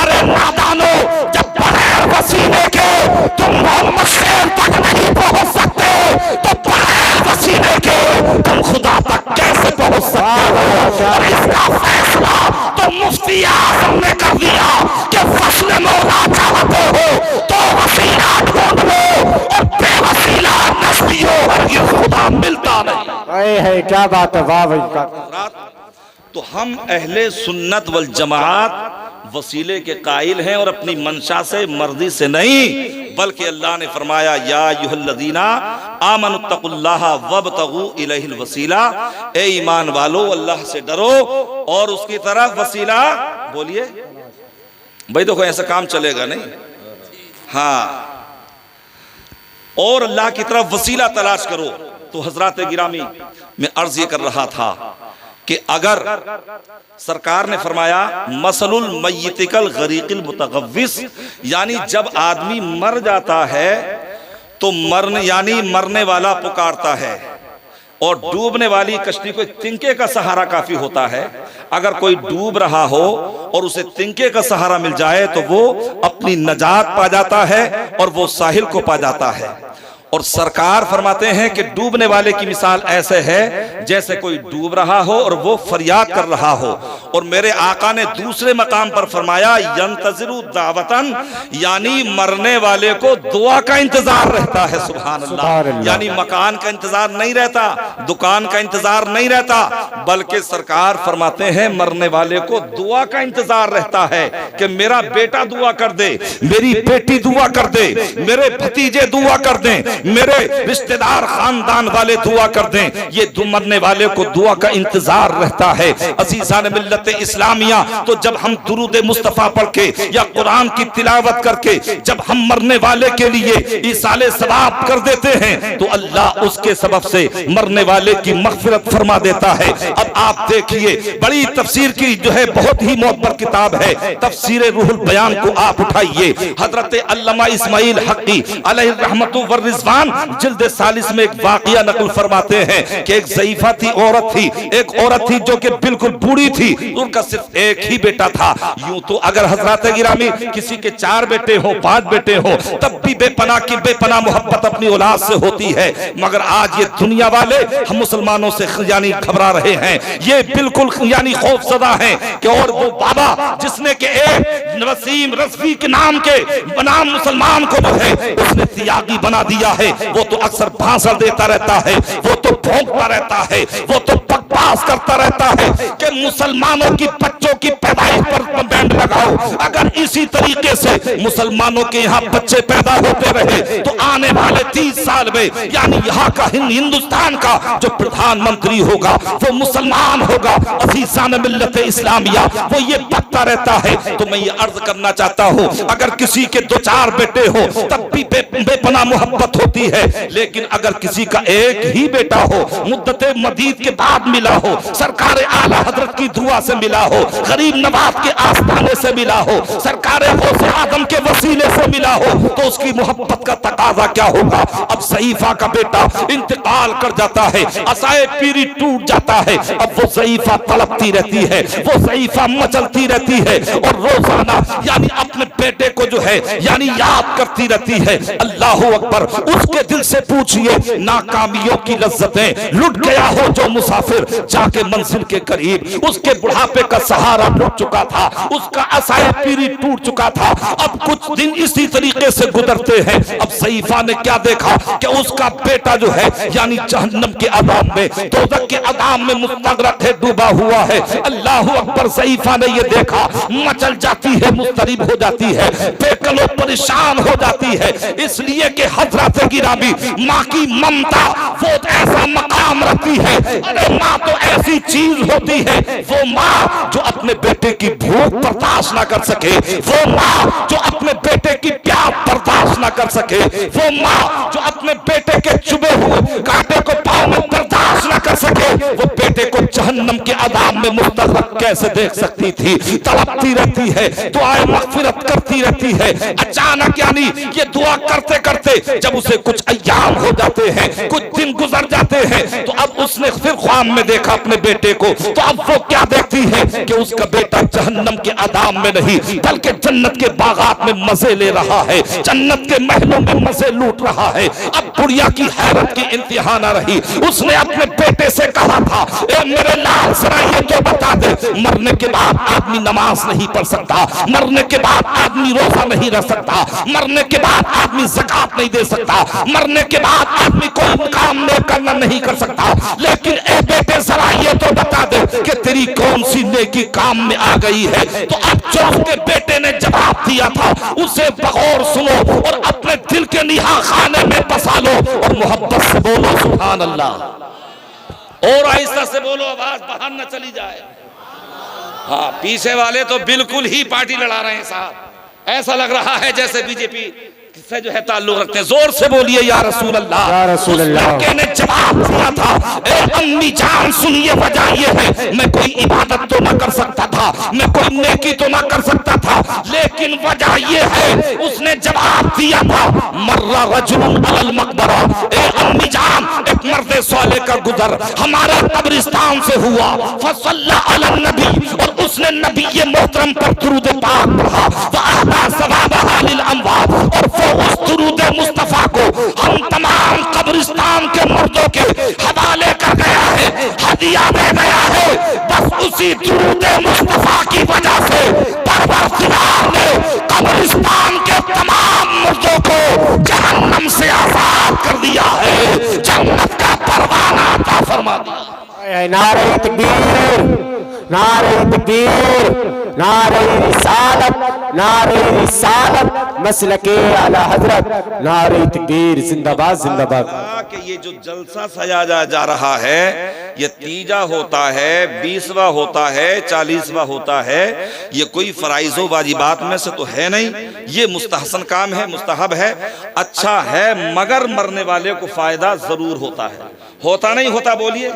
अरे नादानो, जब बगैर वसीले के तुम मोहम्मद शेर तक नहीं पहुंच सकते तो बगैर वसीले के तुम खुदा तक कैसे पहुंच सकते हो? और इसका फैसला तो मुफ्ती आज़म ने कर दिया कि फस्ल मौला चाहते हो तो वसीला ढूंढ लो, और बेवसीला नस्लियों हरगिज़ खुदा मिलता नहीं। है क्या बात है, वाह भाई। तो हम अहले सुन्नत वल जमात वसीले के कायल हैं और अपनी मंशा से, मर्जी से नहीं, बल्कि अल्लाह ने फरमाया या अय्युहल्लज़ीना आमनुत्तकुल्लाह वब्तगू इलैहिल वसीला, ए ईमान वालो अल्लाह से डरो और उसकी तरफ वसीला, बोलिए भाई, देखो ऐसा काम चलेगा नहीं, हाँ, और अल्लाह की तरफ वसीला तलाश करो। तो हजरात गिरामी, मैं अर्ज ये कर रहा था कि अगर सरकार ने फरमाया मसलुल मय्यतिकल गरीकिल मुतगव्विस, यानी जब आदमी मर जाता है तो मरने वाला पुकारता है, और डूबने वाली कश्ती को तिनके का सहारा काफी होता है। अगर कोई डूब रहा हो और उसे तिनके का सहारा मिल जाए तो वो अपनी नजात पा जाता है और वो साहिल को पा जाता है। और सरकार फरमाते हैं कि डूबने वाले की मिसाल ऐसे है जैसे कोई डूब रहा हो और वो फरियाद कर रहा हो। और मेरे आका ने दूसरे मकाम पर फरमाया यंतज़िरु दावतन, यानी मरने वाले को दुआ का इंतजार रहता है। सुभान अल्लाह। यानी मकान का इंतजार नहीं रहता, दुकान का इंतजार नहीं रहता, बल्कि सरकार फरमाते हैं मरने वाले को दुआ का इंतजार रहता है कि मेरा बेटा दुआ कर दे, मेरी बेटी दुआ कर दे, मेरे भतीजे दुआ कर दें, मेरे रिश्तेदार खानदान वाले दुआ कर दें। ये मरने वाले को दुआ का इंतजार रहता है। अज़ीज़ान मिल्लत इस्लामिया, तो जब हम दुरूद मुस्तफ़ा पढ़ के या कुरान की तिलावत करके जब हम मरने वाले के लिए इसाले सवाब कर देते हैं तो अल्लाह उसके सबब से मरने वाले की मग़फ़िरत फरमा देता है। अब आप देखिए, बड़ी तफसीर की जो है बहुत ही मोहब्बत किताब है तफसीर रूहुल बयान को आप उठाइए। हजरत अल्लामा इस्माइल हक़ी अलैहि रहमतु व रिज़वान जिल्द 40 में एक वाक़िया नकल फरमाते हैं कि एक ज़ईफ़ा थी, औरत थी, एक औरत थी जो कि बिल्कुल बूढ़ी थी, उनका सिर्फ एक ही बेटा था। यूं तो अगर हजरत गिरामी किसी के 4 बेटे हो, 5 बेटे हो, तब भी बेपनाह की बेपनाह मोहब्बत अपनी औलाद से होती है। मगर आज ये दुनिया वाले हम मुसलमानों से यानी घबरा रहे हैं, ये बिल्कुल यानी खौफज़दा हैं कि और वो बाबा जिसने के एक वसीम रज़वी के नाम के बनाम मुसलमान को जो है उसने त्यागी बना दिया है, वो तो अक्सर भाषण देता रहता है, वो तो भौंकता रहता है, वो तो बकवास करता रहता है कि मुसलमानों की बच्चों की पैदाइश पर बैंड लगाओ। अगर इसी तरीके से मुसलमानों के यहाँ बच्चे पैदा होते रहे तो आने वाले 30 साल में यानी यहाँ का हिंदुस्तान का जो प्रधानमंत्री होगा वो मुसलमान होगा। अज़ीज़ान मिल्लत इस्लामिया, वो ये बकता रहता है। तो मैं ये अर्ज करना चाहता हूँ, अगर किसी के 2-4 बेटे हो तब भी बेपनाह मोहब्बत होती है, लेकिन अगर किसी का एक ही बेटा हो, मुद्दत मदीद के बाद मिला हो, सरकार आला हजरत की दुआ से मिला हो, गरीब नवाज के आस्थाने से मिला हो, सरकार गौसे आदम के वसीले से मिला हो, तो उसकी मोहब्बत का तकाजा क्या होगा। अब ज़ईफ़ा का बेटा इंतकाल कर जाता है, असाए पीरी टूट जाता है, अब वो ज़ईफ़ा तड़पती रहती है, वो ज़ईफ़ा मचलती रहती है और रोजाना यानी अपने बेटे को जो है यानी याद करती रहती है। अल्लाहु अकबर। उसके दिल से पूछिए, नाकामियों की लज्जतें लुट गया हो जो मुसाफिर जाके मंजिल के करीब, उसके बुढ़ापे का सहारा लुट चुका था, उसका असाए पीरी टूट चुका था। अब कुछ दिन इसी तरीके से गुजरते हैं। अब ज़ईफ़ा ने क्या देखा कि उसका बेटा जो है यानी जहन्नम के अज़ाब में, दोज़ख के अज़ाब में मुस्तग़रक़ है, डूबा हुआ है। अल्लाहु अकबर। ज़ईफ़ा ने ये देखा, मचल जाती है, मुस्तरिब हो जाती है, बेकलो परेशान हो जाती है, इसलिए कि हजरत गिरामी माँ की ममता वो ऐसा मकाम रखती है। अरे माँ तो ऐसी चीज होती है, वो माँ जो अपने बेटे की भूख बर्दाश्त ना कर सके, वो माँ जो अपने बेटे की प्यास बर्दाश्त ना कर सके, वो माँ जो अपने बेटे के चुभे हुए कांटे को पाँव में बर्दाश्त ना कर सके, वो बेटे को जहन्नम के अज़ाब में मुस्तग़रक़ कैसे देख सकती थी। तड़पती रहती है, दुआए मग़फ़िरत करती रहती है। अचानक यानी ये दुआ करते करते जब उसे कुछ अय्याम हो जाते हैं, कुछ दिन गुजर जाते हैं, तो अब उसने फिर ख्वाब में देखा अपने बेटे को। तो अब वो क्या देखती है कि उसका बेटा जहन्नम के अज़ाब में नहीं बल्कि जन्नत के बागात में मजे ले रहा है, जन्नत के महलों में मजे लूट रहा है। अब बुढ़िया की हैरत की इंतहा न रही, उसने अपने बेटे से कहा था, ए मेरे लाल जरा ये तो बता दे, मरने के बाद आदमी नमाज नहीं पढ़ सकता, मरने के बाद आदमी रोजा नहीं रख सकता, मरने के बाद आदमी ज़कात नहीं दे सकता, मरने के बाद आदमी कोई काम नेक करना नहीं कर सकता, लेकिन ए बेटे जरा ये तो बता दे कि तेरी कौन सी नेकी काम में आ गई है। तो अब जो उसके बेटे ने जवाब दिया था उसे बगौर सुनो और अपने दिल के निहा खाने में बसा लो और मोहब्बत से बोलो सुभान अल्लाह। और आहिस्ता से बोलो, आवाज बाहर न चली जाए। हाँ, पीछे वाले तो बिल्कुल ही पार्टी लड़ा रहे हैं साहब, ऐसा लग रहा है जैसे बीजेपी से जो है ताल्लुक रखते हैं। जोर से बोलिए या रसूल अल्लाह। या रसूल अल्लाह। उस लड़के ने जवाब दिया था, ए अम्मी जान सुनिए, वजह ये है मैं कोई इबादत तो ना कर सकता था, मैं कोई नेकी तो ना कर सकता था, लेकिन वजह ये है उसने जवाब दिया था मर्रा रजुलन अलल मकबरा, ए अम्मी जान एक मर्द साले का गुजर हमारे कब्रिस्तान से हुआ, फसल्ला अलन नबी, और उसने नबी ये मोहतरम पर दुरूद पाक पढ़ा, वअहदा सवाबहा लिल अमवात, और उस दुरूद मुस्तफा को हम तमाम कब्रिस्तान के मर्दों के हवाले कर गया है, हदिया दे गया है। बस उसी दुरूद मुस्तफा की वजह से परवरदिगार ने कब्रिस्तान के तमाम मर्दों को जहन्नम से आजाद कर दिया है, जन्नत का परवाना अता फरमा दिया। नारे तकबीर, नारे तकबीर, नारे रिसालत, नारे रिसालत, मसलके आला हजरत, नारे तकबीर, जिंदाबाद जिंदाबाद। कि ये जो जलसा सजाया जा रहा है ये तीजा होता है, 20वां होता है, 40वां होता है, ये कोई फराइजो वाजिबात में से तो है नहीं, ये मुस्तहसन काम है, मुस्तहब है, अच्छा है, मगर मरने वाले को फायदा जरूर होता है। होता नहीं होता बोलिए?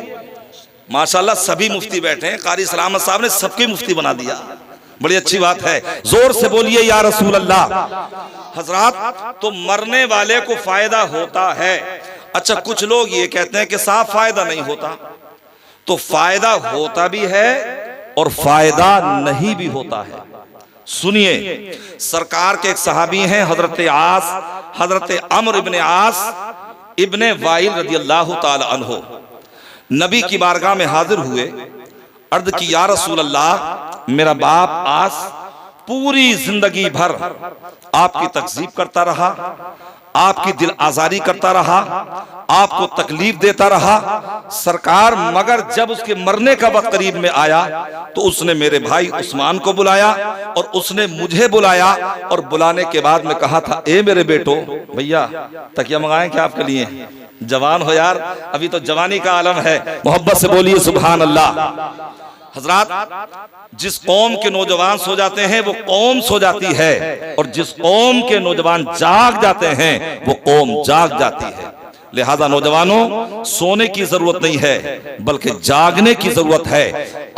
माशाल्लाह सभी मुफ्ती बैठे हैं, कारी सलामत साहब ने सबके मुफ्ती बना दिया, बड़ी अच्छी बात है। जोर से बोलिए या रसूल अल्लाह। हजरात, तो मरने वाले को फायदा होता है। अच्छा, कुछ लोग ये कहते हैं कि साफ फायदा नहीं होता, तो फायदा होता भी है और फायदा नहीं भी होता है। सुनिए, सरकार के एक सहाबी हैं हजरत अम्र इब्ने आस इब्ने वाइल रदी अल्लाह ताला अन्हो, नबी की बारगाह में हाजिर हुए, अर्ज की या रसूल अल्लाह, मेरा बाप आस पूरी जिंदगी भर आपकी तकजीब करता रहा, आपकी दिल आजारी करता रहा, आपको तकलीफ देता रहा सरकार, मगर जब उसके मरने का वक्त करीब में आया तो उसने मेरे भाई उस्मान को बुलाया और उसने मुझे बुलाया, और बुलाने के बाद में कहा था, ए मेरे बेटो, भैया तकिया मंगाएं क्या आपके लिए? जवान हो यार, अभी तो जवानी का आलम है, मोहब्बत से बोलिए सुभान अल्लाह। हजरात, जिस कौम के नौजवान सो जाते हैं वो कौम सो जाती है, और जिस कौम के नौजवान जाग जाते हैं वो कौम जाग जाती है। लिहाजा नौजवानों, सोने की जरूरत नहीं है बल्कि जागने की जरूरत है।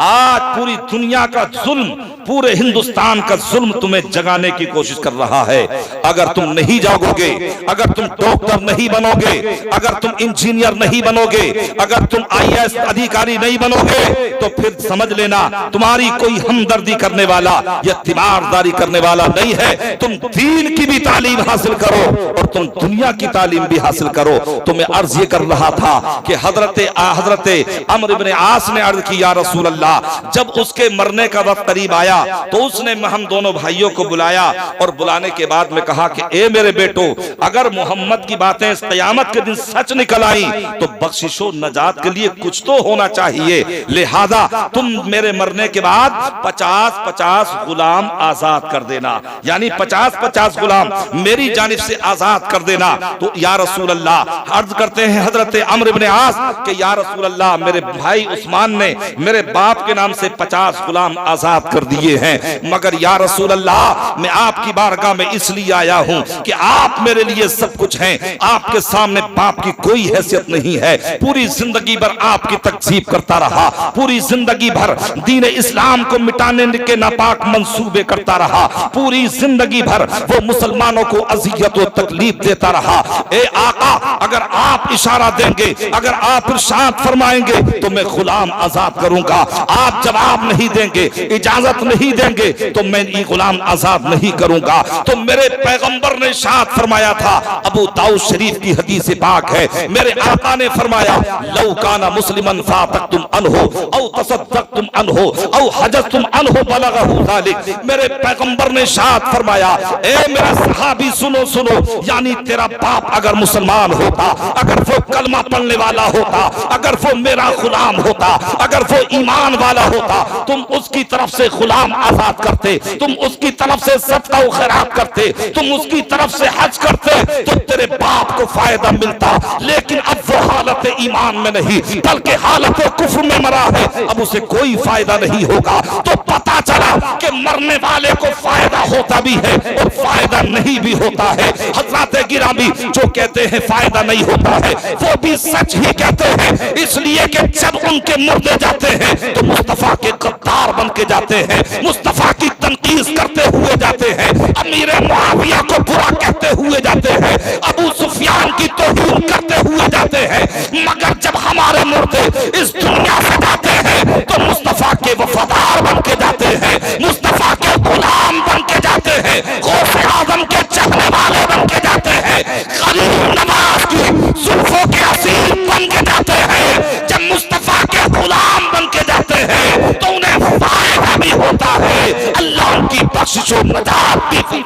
आज पूरी दुनिया का जुल्म, पूरे हिंदुस्तान का जुल्म तुम्हें जगाने की कोशिश कर रहा है। अगर तुम नहीं जागोगे, अगर तुम डॉक्टर नहीं बनोगे, अगर तुम इंजीनियर नहीं बनोगे, अगर तुम IAS अधिकारी नहीं बनोगे, तो फिर समझ लेना तुम्हारी कोई हमदर्दी करने वाला या तीमारदारी करने वाला नहीं है। तुम दीन की भी तालीम हासिल करो और तुम दुनिया की तालीम भी हासिल करो। तो मैं अर्ज ये कर रहा था कि हजरत अम्र इब्ने आस ने अर्ज की, या रसूल अल्लाह, जब उसके मरने का वक्त करीब आया तो उसने हम दोनों भाइयों को बुलाया, और बुलाने के बाद में कहा कि ए मेरे बेटो, अगर मोहम्मद की बातें इस क़यामत के दिन सच निकल आई तो बख्शिशो नजात के लिए कुछ तो होना चाहिए। लिहाजा तुम मेरे मरने के बाद 50-50 गुलाम आजाद कर देना, यानी 50-50 गुलाम मेरी जानिब से आजाद कर देना। तो या रसूल अल्लाह, अर्ज करते हैं हजरत अम्र इब्ने आस कि या रसूल अल्लाह, मेरे भाई उस्मान ने मेरे बाप के नाम से 50 गुलाम आजाद कर दिए हैं, मगर या रसूल अल्लाह, मैं आपकी बारगाह में इसलिए आया हूं कि आप मेरे लिए सब कुछ हैं, आपके सामने बाप की कोई हैसियत नहीं है। पूरी जिंदगी भर आपकी तकजीब करता रहा, पूरी जिंदगी भर दीन इस्लाम को मिटाने के नापाक मंसूबे करता रहा, पूरी जिंदगी भर वो मुसलमानों को अजियत और तकलीफ देता रहा। ए आका, अगर आप इशारा देंगे, अगर आप इरशाद फरमाएंगे तो मैं गुलाम आजाद करूंगा। आप जवाब नहीं देंगे, इजाजत नहीं देंगे तो मैं ये गुलाम आजाद नहीं करूंगा। तो मेरे पैगंबर ने इरशाद फरमाया था, अबू दाऊद शरीफ की हदीस पाक है, मेरे आका ने फरमाया, लौ काना मुस्लिमन फातक्तुम अनहु औ तसद्दक्तुम अनहु औ हजतुम अनहु बलगहु ज़ालिक। मेरे पैगंबर ने इरशाद फरमाया, ए मेरा सहाबी सुनो सुनो, यानी तेरा बाप अगर मुसलमान होता, अगर वो कलमा पढ़ने वाला होता, अगर वो मेरा गुलाम होता, अगर वो ईमान वाला होता, तुम उसकी तरफ से गुलाम आजाद करते, तुम उसकी तरफ से सदका व खैरात करते, तुम उसकी तरफ से हज करते, तो तेरे बाप को फायदा मिलता। लेकिन अब वो हालत ईमान में नहीं बल्कि हालत कुफ्र में मरा है, अब उसे कोई फायदा नहीं होगा। तो पता चला कि मरने वाले को फायदा होता भी है और फायदा नहीं भी होता है। हजरत गिरामी जो कहते हैं फायदा नहीं होता है वो भी सच ही कहते हैं, इसलिए कि जब उनके मुर्दे जाते हैं तो मुस्तफा के गद्दार बन के जाते हैं, मुस्तफा की तनकीस करते हुए जाते हैं, अमीर मुआविया को बुरा कहते हुए जाते हैं, अबू सुफियान की तौहीन करते हुए जाते हैं। मगर जब हमारे मुर्दे इस दुनिया से जाते हैं तो मुस्तफा के वफादार बन के जाते हैं, मुस्तफा के गुलाम बन के जाते हैं, गौसे आजम के चाहने वाले बन के जाते हैं, गरीब नवाज की जुल्फों के असीर बन के जाते हैं। जब मुस्तफा के गुलाम बन के जाते हैं तो उन्हें फायदा भी होता है, अल्लाह उनकी बख्शिश और नजात भी।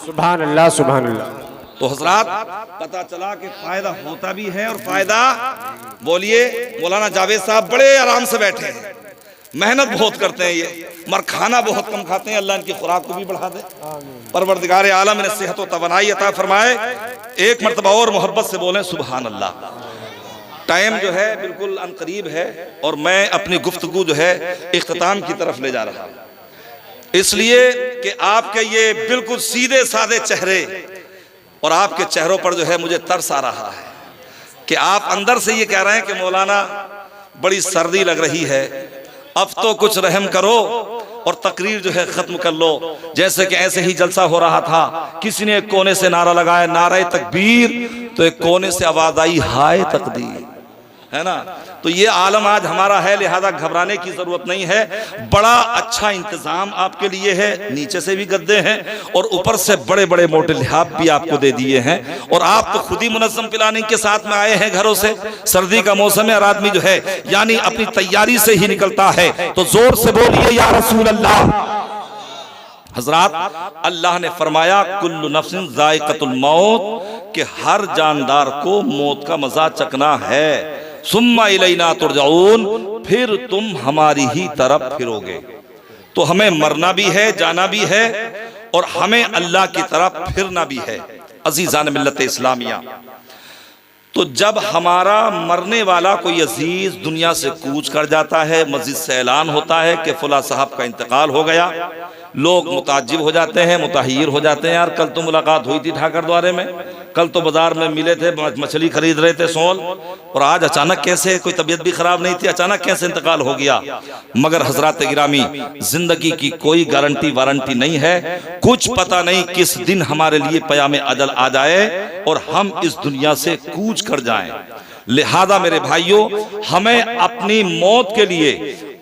सुभान अल्लाह सुभान अल्लाह। तो हजरात पता चला कि फायदा होता भी है और फायदा, बोलिए मौलाना जावेद साहब बड़े आराम से बैठे हैं, मेहनत बहुत करते हैं ये, मगर खाना बहुत कम खाते हैं, अल्लाह इनकी खुराक को भी बढ़ा दे, परवरदिगार आलम इन्हें सेहत और तवानाई अता फरमाए। एक मर्तबा और मोहब्बत से बोलें सुभान अल्लाह। टाइम जो है बिल्कुल अनकरीब है और मैं अपनी गुफ्तगू जो है इख्तिताम की तरफ ले जा रहा हूँ, इसलिए कि आपके ये बिल्कुल सीधे साधे चेहरे और आपके चेहरों पर जो है मुझे तरस आ रहा है कि आप अंदर से ये कह रहे हैं कि मौलाना बड़ी सर्दी लग रही है, अब तो कुछ रहम करो और तकरीर जो है खत्म कर लो। जैसे कि ऐसे ही जलसा हो रहा था, किसी ने एक कोने से नारा लगाया, नारे तकबीर, तो एक कोने से आवाज आई हाय तकदीर, है ना। तो ये आलम आज हमारा है, लिहाजा घबराने की जरूरत नहीं है। बड़ा अच्छा इंतजाम आपके लिए है, नीचे से भी गद्दे हैं और ऊपर से बड़े बड़े मोटे लिहाफ भी आपको दे दिए हैं, और आप तो खुद ही मुनज़्ज़म प्लानिंग के साथ में आए हैं घरों से। सर्दी का मौसम है और आदमी जो है यानी अपनी तैयारी से ही निकलता है, तो जोर से बोलिए या रसूल अल्लाह। हजरात अल्लाह ने फरमाया कुल्लु नफ्सिन ज़ाइक़तुल मौत, कि हर जानदार को मौत का मजा चखना है। सुम्मा इलैना तुरजाऊन, फिर तुम हमारी ही तरफ फिरोगे। तो हमें मरना भी है, जाना भी है और हमें अल्लाह की तरफ फिरना भी है। अजीजान मिल्लत इस्लामिया, तो जब हमारा मरने वाला कोई अजीज दुनिया से कूच कर जाता है, मस्जिद से ऐलान होता है कि फुला साहब का इंतकाल हो गया, लोग मुताजिब हो जाते हैं, मुताहिर हो जाते हैं। यार कल तो मुलाकात हुई थी ठाकर द्वारे में, कल तो बाजार में मिले थे, मछली खरीद रहे थे सोल, और आज अचानक कैसे, कोई तबीयत भी खराब नहीं थी, अचानक कैसे इंतकाल हो गया। मगर हजरात गिरामी, जिंदगी की कोई गारंटी वारंटी नहीं है, कुछ पता नहीं किस दिन हमारे लिए पयामे अजल आ जाए और हम इस दुनिया से कूच कर जाएं। लिहाजा मेरे भाइयों, हमें अपनी मौत के लिए,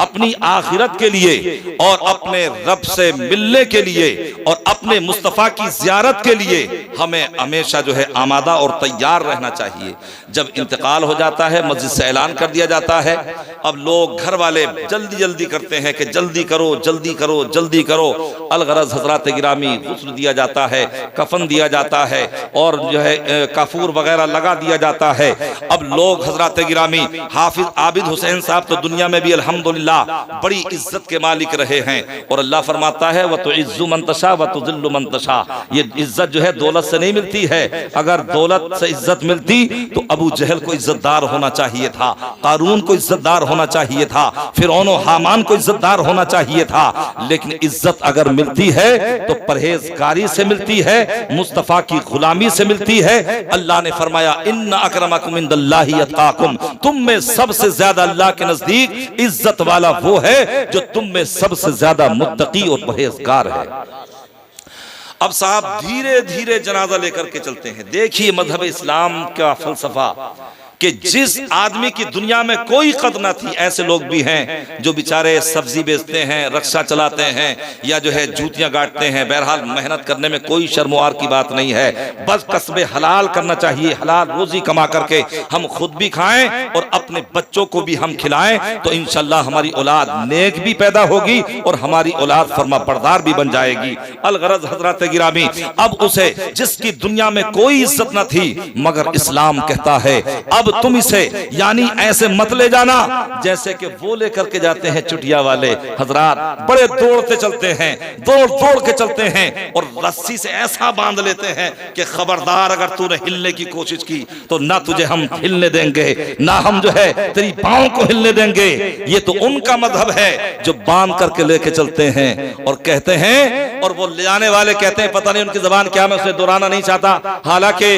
अपनी आखिरत के लिए और अपने रब से मिलने के लिए और अपने मुस्तफ़ा की ज़ियारत के लिए हमें हमेशा जो है आमादा और तैयार रहना चाहिए। जब इंतकाल हो जाता है, मस्जिद से ऐलान कर दिया जाता है, अब लोग घर वाले जल्दी जल्दी करते हैं कि जल्दी करो जल्दी करो जल्दी करो। अलगरज हजरात गिरामी, गुस्ल दिया जाता है, कफन दिया जाता है और जो है काफूर वगैरह लगा दिया जाता है। अब लोग हजरात गिरामी, हाफिज आबिद हुसैन साहब तो दुनिया में भी अल्हम्दुलिल्लाह बड़ी इज्जत के मालिक रहे हैं, और अल्लाह फरमाता है व तुइज़्ज़ु मन तशा व तुज़िल्लु मन तशा। ये इज्जत जो है दौलत से नहीं मिलती है, अगर दौलत से इज्जत मिलती तो अबू जहल को इज्जतदार होना चाहिए था, कारून को इज्जतदार होना चाहिए था, फिरौन और हामान को इज्जतदार होना चाहिए था। लेकिन इज्जत अगर मिलती है तो परहेजगारी से मिलती है, मुस्तफा की गुलामी से मिलती है। अल्लाह ने फरमाया इन्ना अक्रमकुम इंदल्लाहि अत्काकुम, तुम में सबसे ज्यादा अल्लाह के नजदीक इज्जत वाला वो है जो तुम में सबसे ज्यादा मुत्तकी और परहेजगार है। अब साहब धीरे धीरे जनाजा लेकर के चलते हैं। देखिए मजहब इस्लाम का फलसफा कि जिस आदमी की दुनिया में कोई कदर न थी, ऐसे लोग भी हैं जो बेचारे सब्जी बेचते हैं, रक्षा चलाते हैं या जो है जूतियां गाड़ते हैं। बहरहाल मेहनत करने में कोई शर्मोआर की बात नहीं है, बस कस्बे हलाल करना चाहिए। हलाल रोजी कमा करके हम खुद भी खाएं और अपने बच्चों को भी हम खिलाएं, तो इंशाअल्लाह हमारी औलाद नेक भी पैदा होगी और हमारी औलाद फरमा बरदार भी बन जाएगी। अलगरज हजरत गिरामी, अब उसे जिसकी दुनिया में कोई इज्जत न थी, मगर इस्लाम कहता है अब तुम इसे यानी ऐसे मत ले जाना जैसे कि वो लेकर के जाते हैं चुटिया वाले हजरात, बड़े दौड़ते चलते हैं, दौड़ दौड़ के चलते हैं और रस्सी से ऐसा बांध लेते हैं कि खबरदार अगर तूने हिलने की कोशिश की तो ना तुझे हम हिलने देंगे, ना हम जो है तेरी पांव को हिलने देंगे। ये तो उनका मजहब है जो बांध करके लेके चलते हैं और कहते हैं, और वो ले आने वाले कहते हैं, पता नहीं उनकी जबान क्या, मैं उसे दोहराना नहीं चाहता, हालांकि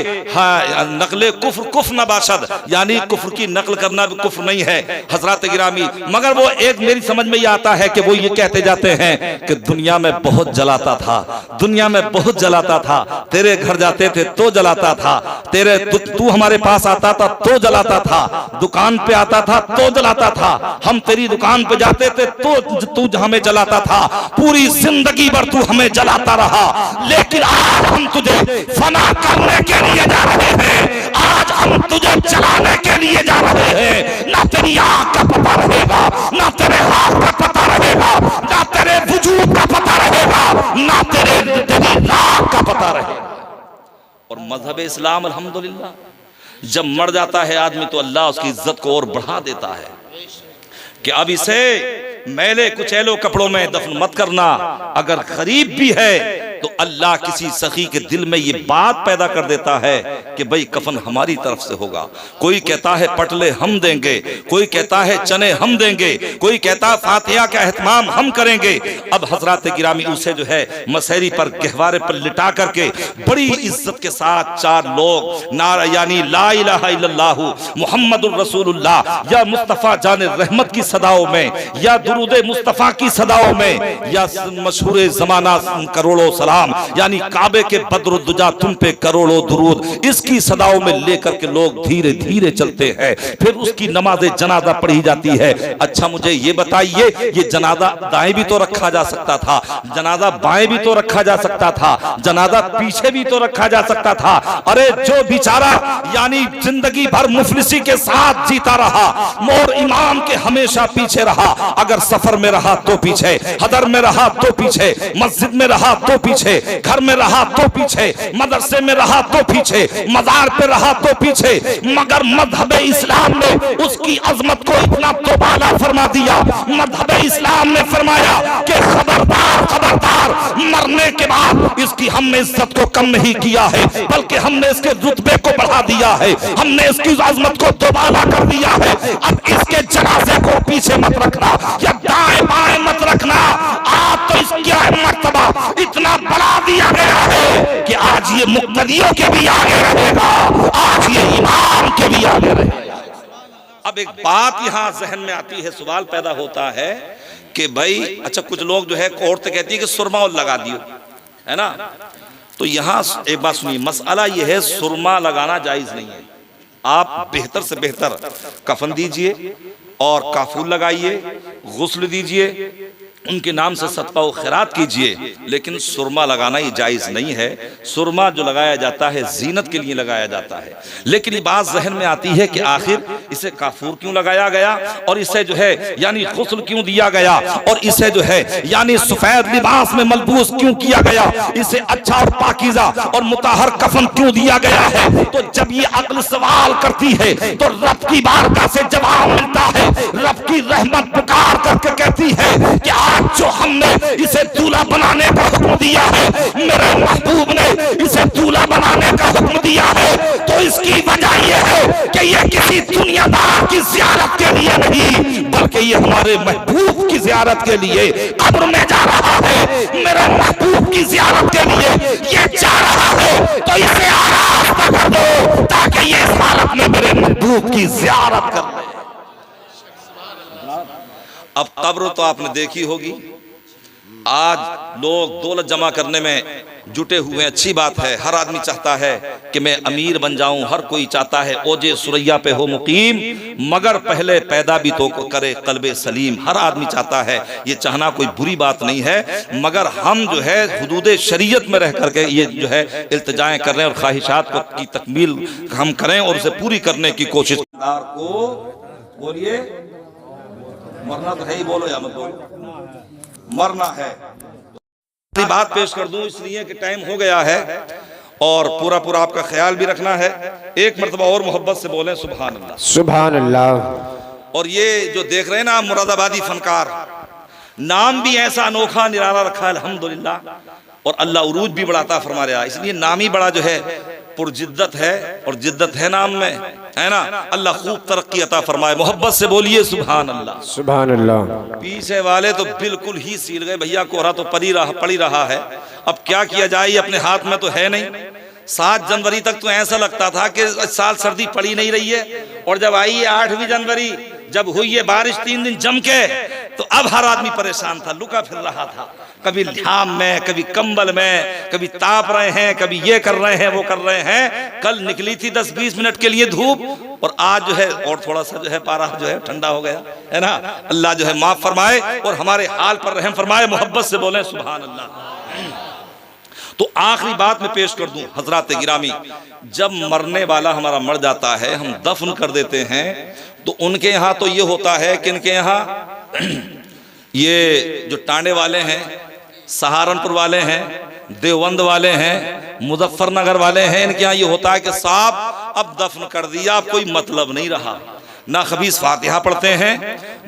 नकले कुफ्र कुफ्र न बाशद, यानी कुफ्र की नकल करना भी कुफ्र नहीं है हजरत गिरामी, मगर वो एक मेरी समझ में ये आता है कि वो ये कहते जाते हैं कि दुनिया में बहुत जलाता था, दुनिया में बहुत जलाता था, तेरे घर जाते थे तो जलाता था, तेरे तू हमारे पास आता था तो जलाता था, दुकान पे आता था तो जलाता था, हम तेरी दुकान पे जाते थे तो तू हमें जलाता था, पूरी जिंदगी भर तू हमें जलाता रहा, लेकिन आज हम तुझे फना करने के लिए जा रहे हैं, आज हम तुझे जलाने के लिए जा रहे हैं। ना तेरी आंख का पता रहेगा, ना तेरे हाथ का पता रहेगा, ना तेरे वजूद का पता रहेगा, ना तेरी नाक का पता रहेगा। और मजहब इस्लाम अल्हम्दुलिल्लाह जब मर जाता है आदमी तो अल्लाह उसकी इज्जत को और बढ़ा देता है कि अब इसे मैले कुचैलो कपड़ों में दफन मत करना, अगर गरीब भी है तो अल्लाह किसी सखी के दिल में ये बात पैदा कर देता है कि भाई कफन हमारी तरफ से होगा। कोई कहता है पटले हम देंगे, कोई कहता है चने हम देंगे, कोई कहता है फातिहा का एहतमाम हम करेंगे। अब हजरत गिरामी उसे जो है मसहरी पर गहवारे पर लिटा करके बड़ी इज्जत के साथ चार लोग नारा यानी ला इलाहा इल्लल्लाह मुहम्मदुर रसूलुल्लाह या मुस्तफा जान रहमत की सदाओं में या दुरूद मुस्तफा की सदाओं में या मशहूर जमाना करोड़ों सलाम यानी काबे के बद्रुद्दुजा तुम पे करोड़ों दुरूद, इसकी सदाओं में लेकर के लोग धीरे धीरे चलते हैं। फिर उसकी नमाज जनाजा पढ़ी जाती है। अच्छा मुझे ये बताइए, ये जनाजा दाएं भी तो रखा जा सकता था, जनाजा बाएं भी तो रखा जा सकता था, जनाजा पीछे भी तो रखा जा सकता था। अरे जो बेचारा यानी जिंदगी भर मुफलिसी के साथ जीता रहा, मोर इमाम के हमेशा पीछे रहा, अगर सफर में रहा तो पीछे, हदर में रहा तो पीछे, मस्जिद में रहा तो पीछे, घर में रहा तो पीछे, मदरसे में रहा तो पीछे, मजार पे रहा तो पीछे, मगर मजहब इस्लाम ने उसकी अजमत को इतना तोबाला फरमा दिया। मजहब इस्लाम ने फरमाया कि खबरदार खबरदार, मरने के बाद इसकी हमने इज्जत को कम नहीं किया है, बल्कि हमने इसके रुतबे को बढ़ा दिया है, हमने इसकी अजमत को तोबाला कर दिया है। अब इसके जनाजे को पीछे मत रखना या दाएं बाएं मत रखना, आप तो इसका मर्तबा इतना बढ़ा दिया गया है कि आज ये मुक्तदियों के भी आगे रहेगा, आज ये इमाम के भी आगे रहेगा। अब एक बात यहाँ जहन में आती है, सवाल पैदा होता है कि भाई अच्छा कुछ लोग जो है औरतें कहती है कि सुरमा और लगा दियो, है ना, तो यहाँ एक बात सुनिए, मसला ये है सुरमा लगाना जायज नहीं है। आप बेहतर से बेहतर कफन दीजिए और काफूर लगाइए, गुस्ल दीजिए, उनके नाम से सदका व खैरात कीजिए, लेकिन सुरमा लगाना ही जायज़ नहीं है। सुरमा जो लगाया जाता है जीनत के लिए लगाया जाता है, लेकिन ये बात जहन में आती है कि आखिर इसे काफूर क्यों लगाया गया और इसे जो है यानी गुस्ल क्यों दिया गया और इसे जो है यानी सफेद लिबास में मलबूस क्यों किया गया, इसे अच्छा और पाकीज़ा और मुताहर कफन क्यों दिया गया है। तो जब ये अक्ल सवाल करती है तो रब की बारगाह से जवाब मिलता है, रब की रहमत पुकार करके कहती है कि जो हमने इसे दूल्हा बनाने का हुक्म दिया है, मेरे महबूब ने इसे दूल्हा बनाने का हुक्म दिया है, तो इसकी वजह यह है कि ये किसी दुनियादार की ज़ियारत के लिए नहीं, बल्कि ये हमारे महबूब की ज़ियारत के लिए कब्र में जा रहा है। मेरे महबूब की ज़ियारत के लिए ये जा रहा है, तो इसे आरास्ता कर दो ताकि ये इस हालत में मेरे महबूब की ज़ियारत कर ले। अब कब्र तो आपने देखी होगी, आज लोग दौलत जमा करने में जुटे हुए हैं, अच्छी बात है। हर आदमी चाहता है कि मैं अमीर बन जाऊं, हर कोई चाहता है ओजे सुरैया पे हो मुकीम, मगर पहले पैदा भी तो करे कल्बे सलीम। हर आदमी चाहता है, ये चाहना कोई बुरी बात नहीं है, मगर हम जो है हुदूद शरीयत में रह करके ये जो है इल्तिजाएं कर रहे हैं और ख्वाहिशात को की तकमील हम करें और उसे पूरी करने की कोशिश को बोलिए। मरना तो है ही, बोलो या मत बोलो, मरना है। बात पेश कर दूं इसलिए कि टाइम हो गया है और पूरा पूरा आपका ख्याल भी रखना है। एक मर्तबा और मोहब्बत से बोलें सुभान अल्लाह, सुभान अल्लाह। और ये जो देख रहे हैं ना मुरादाबादी फनकार, नाम भी ऐसा अनोखा निराला रखा है अल्हम्दुलिल्लाह, और अल्लाह उरूज भी बढ़ाता फरमा रहा है, इसलिए नाम ही बड़ा जो है पुरजिद्दत है और जिद्दत है नाम में, है ना। अल्लाह खूब तरक्की अता फरमाए। मोहब्बत से बोलिए सुभान अल्लाह, सुभान अल्लाह। पीछे वाले तो बिल्कुल ही सील गए, भैया कोहरा तो पड़ी रहा है, अब क्या किया जाए, ये अपने हाथ में तो है नहीं। 7 जनवरी तक तो ऐसा लगता था कि इस साल सर्दी पड़ी नहीं रही है, और जब आई है 8वीं जनवरी, जब हुई है बारिश 3 दिन जम के, तो अब हर आदमी परेशान था, लुका फिर रहा था, कभी झाम में, कभी कंबल में, कभी ताप रहे हैं, कभी ये कर रहे हैं, वो कर रहे हैं। कल निकली थी 10-20 मिनट के लिए धूप, और आज जो है और थोड़ा सा जो है पारा जो है ठंडा हो गया, है ना। अल्लाह जो है माफ फरमाए और हमारे हाल पर रहम फरमाए। मोहब्बत से बोले सुभान अल्लाह। तो आखिरी बात में पेश कर दूं हजरात गिरामी, जब मरने वाला हमारा मर जाता है, हम दफन कर देते हैं, तो उनके यहाँ तो ये होता है कि इनके यहाँ ये जो टांडे वाले हैं, सहारनपुर वाले हैं, देवबंद वाले हैं, मुजफ्फरनगर वाले हैं, इनके यहाँ ये होता है कि साहब अब दफन कर दिया, अब कोई मतलब नहीं रहा। ना खबीस फातिहा पढ़ते हैं,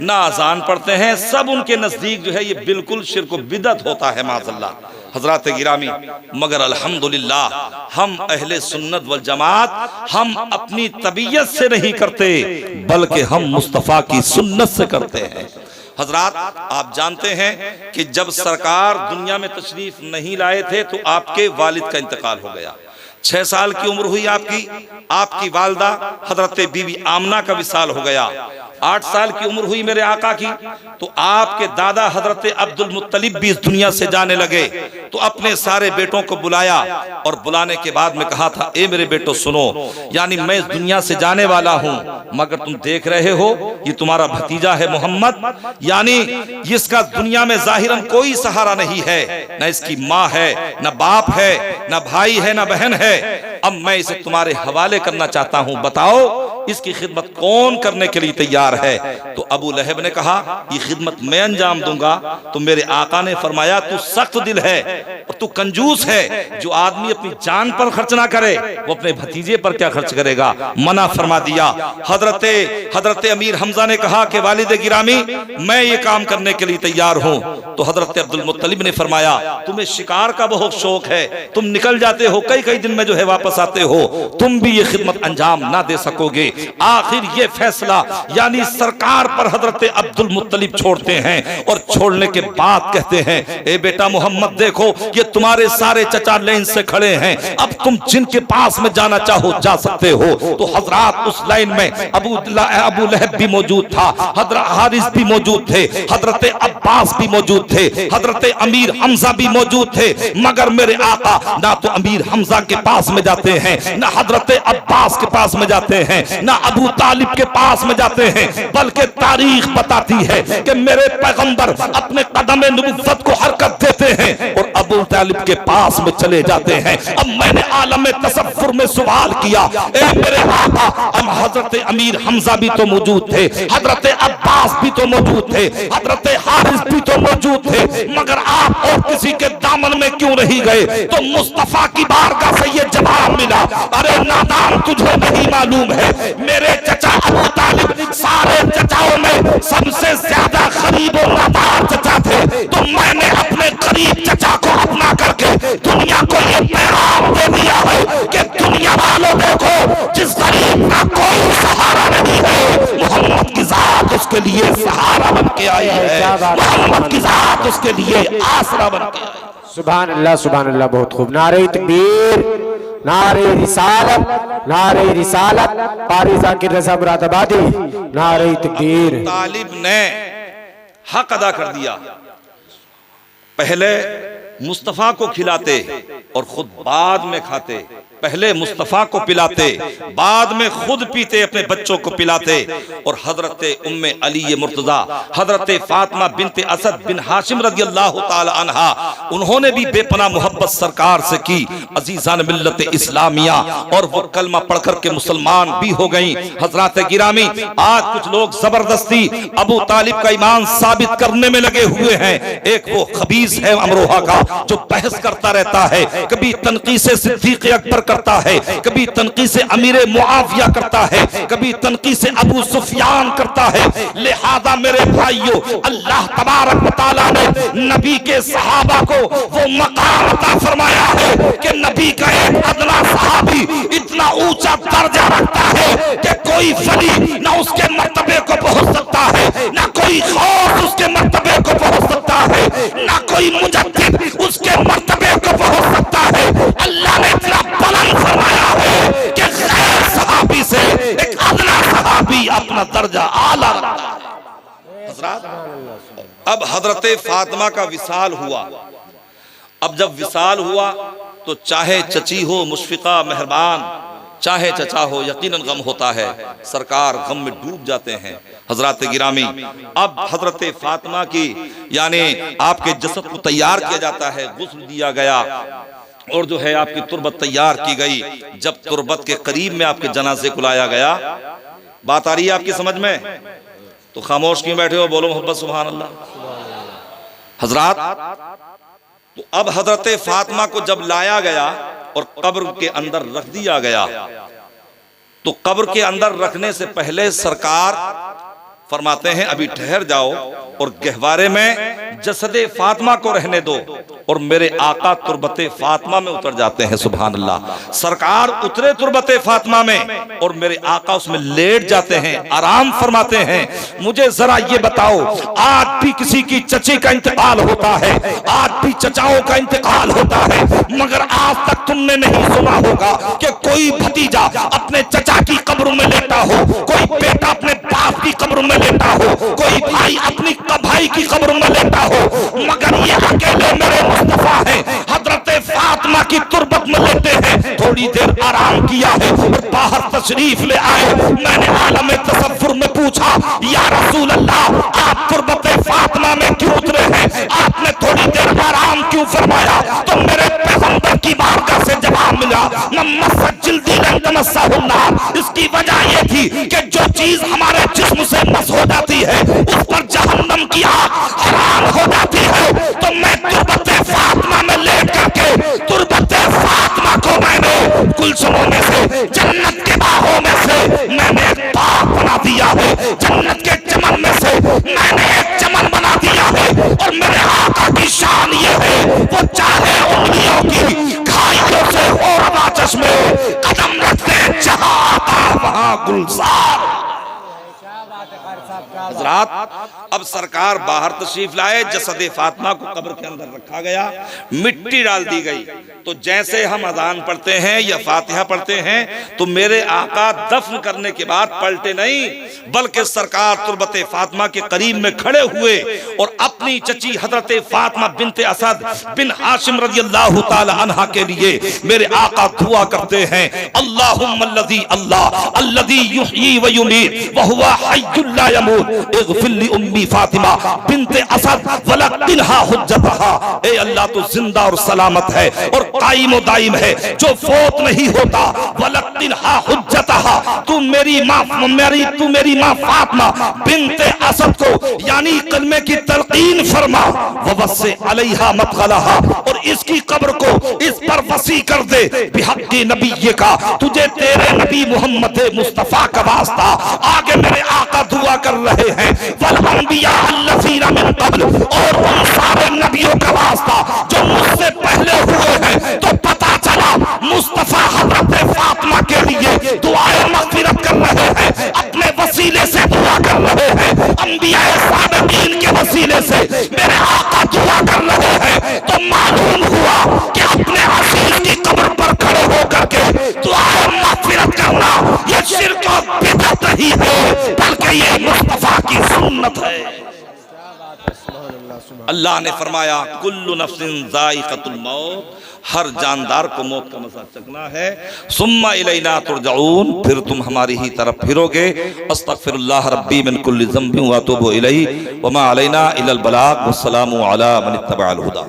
ना अजान पढ़ते हैं, सब उनके नजदीक जो है ये बिल्कुल शिर्क व बिदअत होता है माज़अल्लाह। हजरात गिरामी, मगर अल्हम्दुलिल्लाह हम अहले सुन्नत वल जमात, हम अपनी तबीयत से नहीं करते, बल्कि हम मुस्तफ़ा की सुन्नत से करते हैं। हजरात, आप जानते हैं कि जब सरकार दुनिया में तशरीफ नहीं लाए थे तो आपके वालिद का इंतकाल हो गया। 6 साल की उम्र हुई आपकी वालदा हजरत बीबी आमना का विसाल हो गया। 8 साल की उम्र हुई मेरे आका की, तो आपके दादा हजरत अब्दुल मुत्तलिब भी इस दुनिया से जाने लगे। तो अपने सारे बेटों को बुलाया और बुलाने के बाद में कहा था, ए मेरे बेटो सुनो, यानी मैं इस दुनिया से जाने वाला हूं, मगर तुम देख रहे हो ये तुम्हारा भतीजा है मोहम्मद, यानी इसका दुनिया में जाहिरन कोई सहारा नहीं है, न इसकी माँ है, न बाप है, न भाई है, न बहन है। अब मैं इसे तुम्हारे हवाले करना चाहता हूं, बताओ इसकी खिदमत कौन करने के लिए तैयार है। तो अबू लहब ने कहा, ये खिदमत मैं अंजाम दूंगा। तो मेरे आका ने फरमाया, तू सख्त दिल है और तू कंजूस है, जो आदमी अपनी जान पर खर्च ना करे वो अपने भतीजे पर क्या खर्च करेगा, मना फरमा दिया। हजरत अमीर हमजा ने कहा कि वालिद गिरामी मैं ये काम करने के लिए तैयार हूं। तो हजरत अब्दुल मुत्तलिब ने फरमाया, तुम्हें शिकार का बहुत शौक है, तुम निकल जाते हो, कई दिन में जो है वापस आते हो, तुम भी ये खिदमत अंजाम ना दे सकोगे। आखिर ये फैसला यानी सरकार पर हजरत अब्दुल मुत्तलिब छोड़ते हैं और छोड़ने के बाद कहते हैं, ए बेटा मोहम्मद देखो ये तुम्हारे सारे चचा लाइन से खड़े हैं, अब तुम जिनके पास में जाना चाहो जा सकते हो। तो हजरात उस लाइन में अबू लहब भी मौजूद था, हजरत हारिस भी मौजूद थे, हजरत अब्बास भी मौजूद थे, हजरत अमीर हमजा भी मौजूद थे। मगर मेरे आका ना तो अमीर हमजा के पास में जाते हैं, ना हजरत अब्बास के पास में जाते हैं, ना अबू तालिब के पास में जाते हैं, बल्कि तारीख बताती है कि मेरे पैगंबर अपने कदम नबुव्वत को हरकत देते हैं और अबू तालिब के पास में चले जाते हैं। अब मैंने आलम तसव्वुर में सवाल किया, ए मेरे आका, अब हजरत अमीर हमजा भी तो मौजूद थे, हजरत अब्बास भी तो मौजूद थे, हजरत हारिस भी तो मौजूद थे, मगर आप और किसी के दामन में क्यों नहीं गए? तो मुस्तफा की बारगाह से ये जवाब मिला, अरे नादान तुझे नहीं मालूम है, मेरे चचा अबू तालिब सारे चचाओं में सबसे ज्यादा करीब और नादार चचा थे। तो मैंने अपने करीब चचा को अपना करके दुनिया को ये पैगाम दे दिया है कि दुनिया वालों देखो, जिस गरीब का कोई सहारा नहीं है, मोहम्मद की जात उसके लिए सहारा बन के आई है, मोहम्मद की जात उसके लिए आसरा बन के आई। सुभान अल्लाह, सुभान अल्लाह, बहुत खूब। नारे तकबीर, नारे रिसालत, नारे रिसालत, कारी ज़ाकिर रज़ा मुरादाबादी, नारे तकबीर। तालिब ने हक अदा कर दिया, पहले मुस्तफ़ा को खिलाते और खुद बाद में खाते, पहले मुस्तफ़ा को पिलाते बाद में खुद पीते, अपने बच्चों को पिलाते। और हजरत उम्मे अली मुर्तजा हजरत फातिमा बिनते असद बिन हाशिम रज़ी अल्लाह ताला अन्हा, उन्होंने भी बेपनाह मोहब्बत सरकार से की। अजीजान मिल्लत इस्लामिया, और वो कलमा पढ़ कर के मुसलमान भी हो गई। हजरत गिरामी, आज कुछ लोग जबरदस्ती अबू तालिब का ईमान साबित करने में लगे हुए हैं। एक वो खबीस है अमरोहा का, जो बहस करता रहता है, कभी तनकीसे सिद्दीक़ अकबर करता है, कभी तनकीसे अमीरे मुआविया करता है, कभी तनकीसे अबू सुफियान करता है। लिहाजा मेरे भाइयों, अल्लाह तबारक व तआला ने नबी के सहाबा को वो मकाम अता फरमाया है कि नबी का एक अदना सहाबी इतना ऊंचा दर्जा रखता है कि कोई वली ना उसके मर्तबे को पहुंच सकता है, ना कोई गौस उसके मर्तबे को पहुंच सकता है, ना कोई मुजद्दिद उसके मर्तबे को पहुंच सकता है। अल्लाह ने इतना बुलंद फरमाया है कि गैर सहाबी से एक अदना सहाबी अपना दर्जा आला रखता है। हज़रात, अब हजरत फातिमा का विसाल हुआ। अब जब विसाल हुआ तो चाहे चची हो मुशफिका मेहरबान, चाहे चचा हो, यकीनन गम होता है, सरकार गम में डूब जाते हैं। हजरत गिरामी, अब हजरत फातिमा की यानी आपके जसद को तैयार किया जाता है, गुस्ल दिया गया और जो है आपकी तुरबत तैयार की गई। जब तुरबत के करीब में आपके जनाजे को लाया गया, बात आ रही है आपकी समझ में? तो खामोश क्यों बैठे हो? बोलो मोहब्बत सुभान अल्लाह। हजरात, तो अब हजरत फातिमा को जब लाया गया और कब्र के अंदर रख दिया गया, तो कब्र के अंदर रखने से पहले सरकार फरमाते हैं अभी ठहर जाओ और गहवारे में जसदे फातिमा को रहने दो, और मेरे आका तुरबते फातिमा में उतर जाते हैं। सुभान अल्लाह। सरकार उतरे तुरबते फातिमा में और मेरे आका उसमें लेट जाते हैं, आराम फरमाते हैं। मुझे जरा ये बताओ, आज भी किसी की चची का इंतकाल होता है, आज भी चचाओं का इंतकाल होता है, मगर आज तक तुमने नहीं सुना होगा कि कोई भतीजा अपने चचा की कब्र में लेटा हो, कोई बेटा अपने बाप की कब्र में लेटा हो, कोई भाई अपनी भाई की कब्र में लेटा हो, मगर ये अकेले मेरे मुस्तफा है, हजरत फातिमा की तुरबत में लेटे हैं। थोड़ी देर आराम किया है और बाहर तशरीफ ले आए। मैंने आलम तसव्वुर में पूछा, या रसूल अल्लाह, आप तुरबत फातिमा में क्यों उतरे हैं? आपने थोड़ी देर आराम क्यों फरमाया? तो मेरे पैगंबर की बारगाह से जवाब मिला, इसकी वजह यह थी कि जो चीज हमारे जिस्म से मस हो जाती है उस पर जहन्नम की आग हराम हो जाती है। तो मैं तुरबत फातिमा में लेट करके तुरबत फातिमा को मैंने गुलशनों में से, जन्नत के बागों में से मैंने एक बाग बना दिया है, जन्नत के चमन में से मैंने एक चमन बना दिया है। और मेरे आका की शान ये है, वो चाहे उंगलियों की खाइयों से हो रवा चश्मे कदम रखते जहां आता वहां गुलजार। हजरात, अब सरकार बाहर तशरीफ लाए, जसद फातिमा को कब्र के अंदर रखा गया, मिट्टी डाल दी गई। तो जैसे हम अजान पढ़ते हैं या फातिहा पढ़ते हैं, तो मेरे आका दफन करने के बाद पलटे नहीं, बल्कि सरकार तुरबत फातिमा के करीब में खड़े हुए और अपनी चची हजरत फातिमा बिनते असद बिन हाशिम रज़ियल्लाहु ताला अन्हा के लिए मेरे आका दुआ करते हैं, अल्लाहुम्मल्लज़ी अल्लाह अल्लज़ी युहयी व युमीत व हुवा हय्युल ला यमूत इग़फिर ली उम्मी फातिमा बिनते असद वलक़िनहा हुज्जतहा। ए अल्लाह, तू जिंदा और सलामत है और कायम व दायम है, जो फौत नहीं होता। वलक़िनहा हुज्जतहा, तू मेरी माँ फातिमा बिनते असद को यानी कलमे की तलकीन फरमा। ववस्से अलैहा मदखलहा, और इसकी कब्र को इस पर वसी कर दे। बिहक़्क़ि नबी का, तुझे तेरे नबी मोहम्मद मुस्तफा का वास्ता। आगे मेरे आका दुआ कर रहे हैं, वल अंबिया अल्लज़ीना मिन क़ब्ल, और उन सारे नबियों का वास्ता जो मुझसे पहले हुए हैं। तो पता चला मुस्तफा हज़रत फातिमा के लिए दुआए मग़फ़िरत कर रहे हैं, अपने वसीले से दुआ कर रहे हैं, अंबिया साबिक़ीन के वसीले से मेरे आका दुआ कर रहे हैं। तो मालूम हुआ कि अपने अज़ीज़ की कब्र पर खड़े होकर के दुआए मग़फ़िरत करना ये शिर्क और बिदअत नहीं है, बल्कि ये मुस्तफा की सुन्नत है। अल्लाह ने फरमाया कुल्लु नफ्सिन ज़ाइक़तुल मौत, हर जानदार को मौत का मज़ा चखना है। सुम्मा इलैना तुरजाऊन, फिर तुम हमारी ही तरफ फिरोगे। अस्तगफिरुल्लाह रब्बी मिन कुल्लि ज़ंबिन व अतूबु इलैहि व मा अलैना इल्लल बलाग वस्सलामु अला मन इत्तबअल हुदा।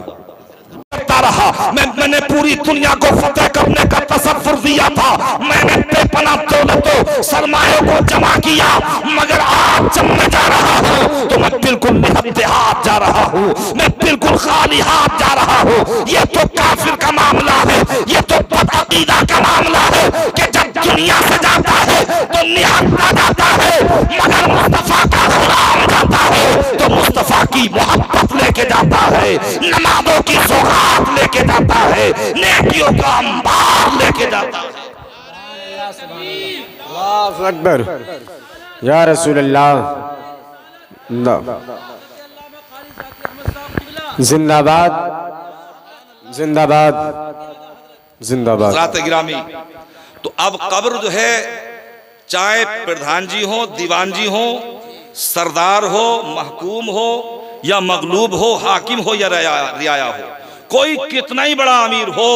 रहा मैंने पूरी दुनिया को फतेह करने का तसव्वुर दिया था, मैंने बेपनाह दौलतों सरमायों को जमा किया, मगर आज जब मैं जा रहा हूँ तो मैं बिल्कुल निहत्ते हाथ जा रहा हूँ, मैं बिल्कुल खाली हाथ जा रहा हूँ। ये तो काफिर का मामला है, ये तो बदअकीदा का मामला है कि जब दुनिया से जाता है तो निहत्ता जाता है, मगर मुस्तफा का गुलाम जाता है तो मुस्तफा की मोहब्बत लेके जाता है, नमाजों की सौगात लेके जाता है, नेकियों का अंबार लेके जाता है। अल्लाहु अकबर या रसूल अल्लाह, जिंदाबाद जिंदाबाद जिंदाबाद। हज़रात गिरामी, तो अब कब्र जो है, चाहे प्रधान जी हो, दीवान जी हो, सरदार हो, महकूम हो या मगलूब हो, हाकिम हो या रियाया हो, कोई कितना ही बड़ा अमीर हो,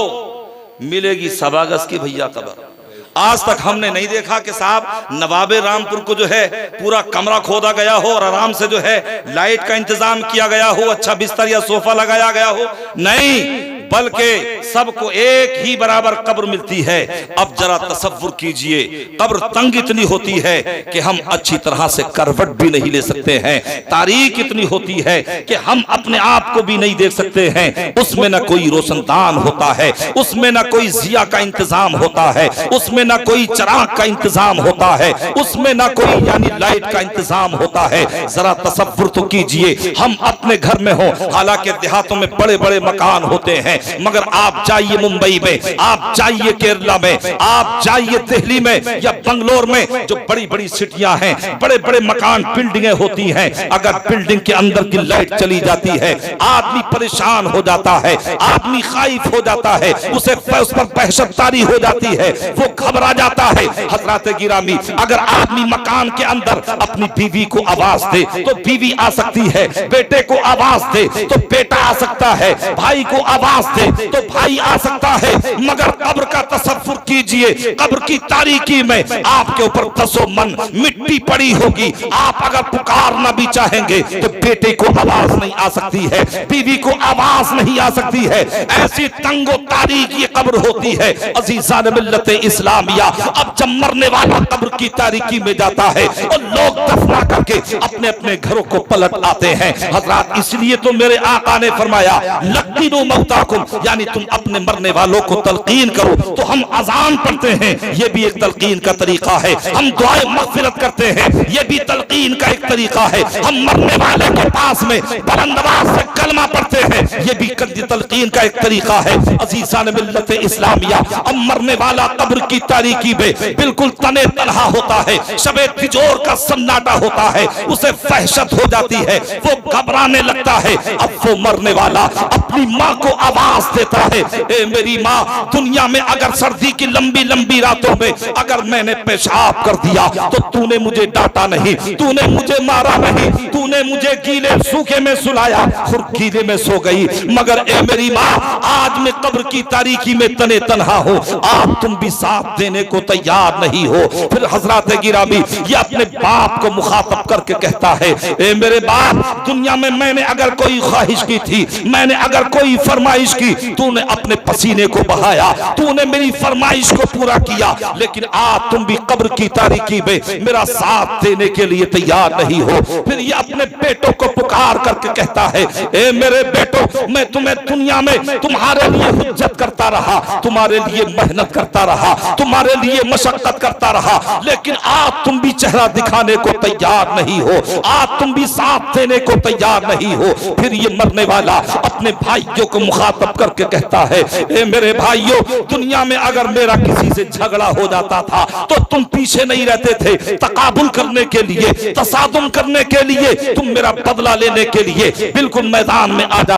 मिलेगी सवा गज की भैया कब्र। आज तक हमने नहीं देखा कि साहब नवाबे रामपुर को जो है पूरा कमरा खोदा गया हो और आराम से जो है लाइट का इंतजाम किया गया हो, अच्छा बिस्तर या सोफा लगाया गया हो, नहीं, बल्कि सबको एक ही बराबर कब्र मिलती है। अब जरा तसव्वुर कीजिए, कब्र तंग इतनी होती है कि हम अच्छी तरह से करवट भी नहीं ले सकते हैं, तारीख इतनी होती है कि हम अपने आप को भी नहीं देख सकते हैं, उसमें न कोई रोशनदान होता है, उसमें न कोई जिया का इंतजाम होता है, उसमें न कोई चिराग का इंतजाम होता है, उसमें न कोई यानी लाइट का इंतजाम होता है। जरा तसव्वुर तो कीजिए, हम अपने घर में हो, हालांकि देहातों में बड़े बड़े मकान होते हैं, मगर आप जाइए मुंबई में, आप जाइए केरला में, आप जाइए दिल्ली में या बंगलोर में, जो बड़ी बड़ी सिटियां हैं, बड़े बड़े मकान बिल्डिंगें होती हैं, अगर बिल्डिंग के अंदर की लाइट चली जाती है आदमी परेशान हो जाता है, आदमी खाइफ हो जाता है, उसे उस पर दहशतदारी हो जाती है, वो घबरा जाता है। हज़रात गिरामी, अगर आदमी मकान के अंदर अपनी बीवी को आवाज दे तो बीवी आ सकती है, बेटे को आवाज दे तो बेटा आ सकता है, भाई को आवाज दे तो भाई आ सकता है, मगर कब्र का तसव्वुर कीजिए, कब्र की तारीकी में आपके ऊपर दसों मन मिट्टी पड़ी होगी, आप अगर पुकारना भी चाहेंगे तो बेटे को आवाज नहीं आ सकती है, बीवी को आवाज नहीं आ सकती है, ऐसी तंगो तारीक ये कब्र होती है। अजीज़ान मिल्लत इस्लामिया, अब जब मरने वाला कब्र की तारीकी में जाता है और लोग दफना करके अपने अपने घरों को पलट आते हैं। हजरात, इसलिए तो मेरे आका ने फरमाया लकीनु मौताकुम, यानी तुम अपने मरने वालों को तलकीन करो। तो हम अजान पढ़ते हैं, ये भी एक तलकीन का तरीका है, हम दुआए मग़फ़िरत करते हैं, ये भी तलकीन का एक तरीका है, हम मरने वाले के पास में बुलंद आवाज़ से कलमा पढ़ते हैं, ये भी तलकीन का एक तरीका है। अज़ीज़ान मिल्लत इस्लामिया, अब मरने वाला कब्र की तारीकी में बिल्कुल तने तनहा होता है, शबे तिजोर का सन्नाटा होता है, उसे फहशत हो जाती है, वो घबराने लगता है। अब वो मरने वाला अपनी माँ को आवाज देता है, ए मेरी माँ, दुनिया में अगर सर्दी की लंबी लंबी रातों में अगर मैंने पेशाब कर दिया तो तूने मुझे डांटा नहीं, तूने मुझे मारा नहीं, तूने मुझे गीले सूखे में सुलाया, खुद गीले में सो गई, मगर ए मेरी माँ, आज मैं कब्र की तारीकी में तने तन्हा हूँ, आप तुम भी साथ देने को तैयार नहीं हो। फिर हजरात गिरामी, ये अपने बाप को मुखातब करके कहता है, ए मेरे बाप, दुनिया में मैंने अगर कोई ख्वाहिश की थी, मैंने अगर कोई फरमाइश की, तूने अपने पसीने को बहाया, तूने मेरी फरमाइश को पूरा किया, लेकिन आज तुम भी कब्र की तारीकी में मेरा साथ देने के लिए तैयार नहीं हो। फिर ये अपने बेटों को पुकार करके कहता है, ए मेरे बेटो, मैं तुम्हें दुनिया में तुम्हारे लिए हुज्जत करता रहा, तुम्हारे लिए मेहनत करता रहा, तुम्हारे लिए मशक्कत करता रहा, लेकिन आज तुम भी चेहरा दिखाने को तैयार नहीं हो, आज तुम भी साथ देने को तैयार नहीं हो। फिर ये मरने वाला अपने भाइयों को मुखातब करके कहता है, ए मेरे भाइयों, दुनिया में अगर मेरा किसी से झगड़ा हो जाता था तो तुम पीछे नहीं रहते थे, तकाबुल करने के लिए, तसादुम करने के लिए, तुम मेरा बदला लेने के लिए बिल्कुल मैदान में आ जा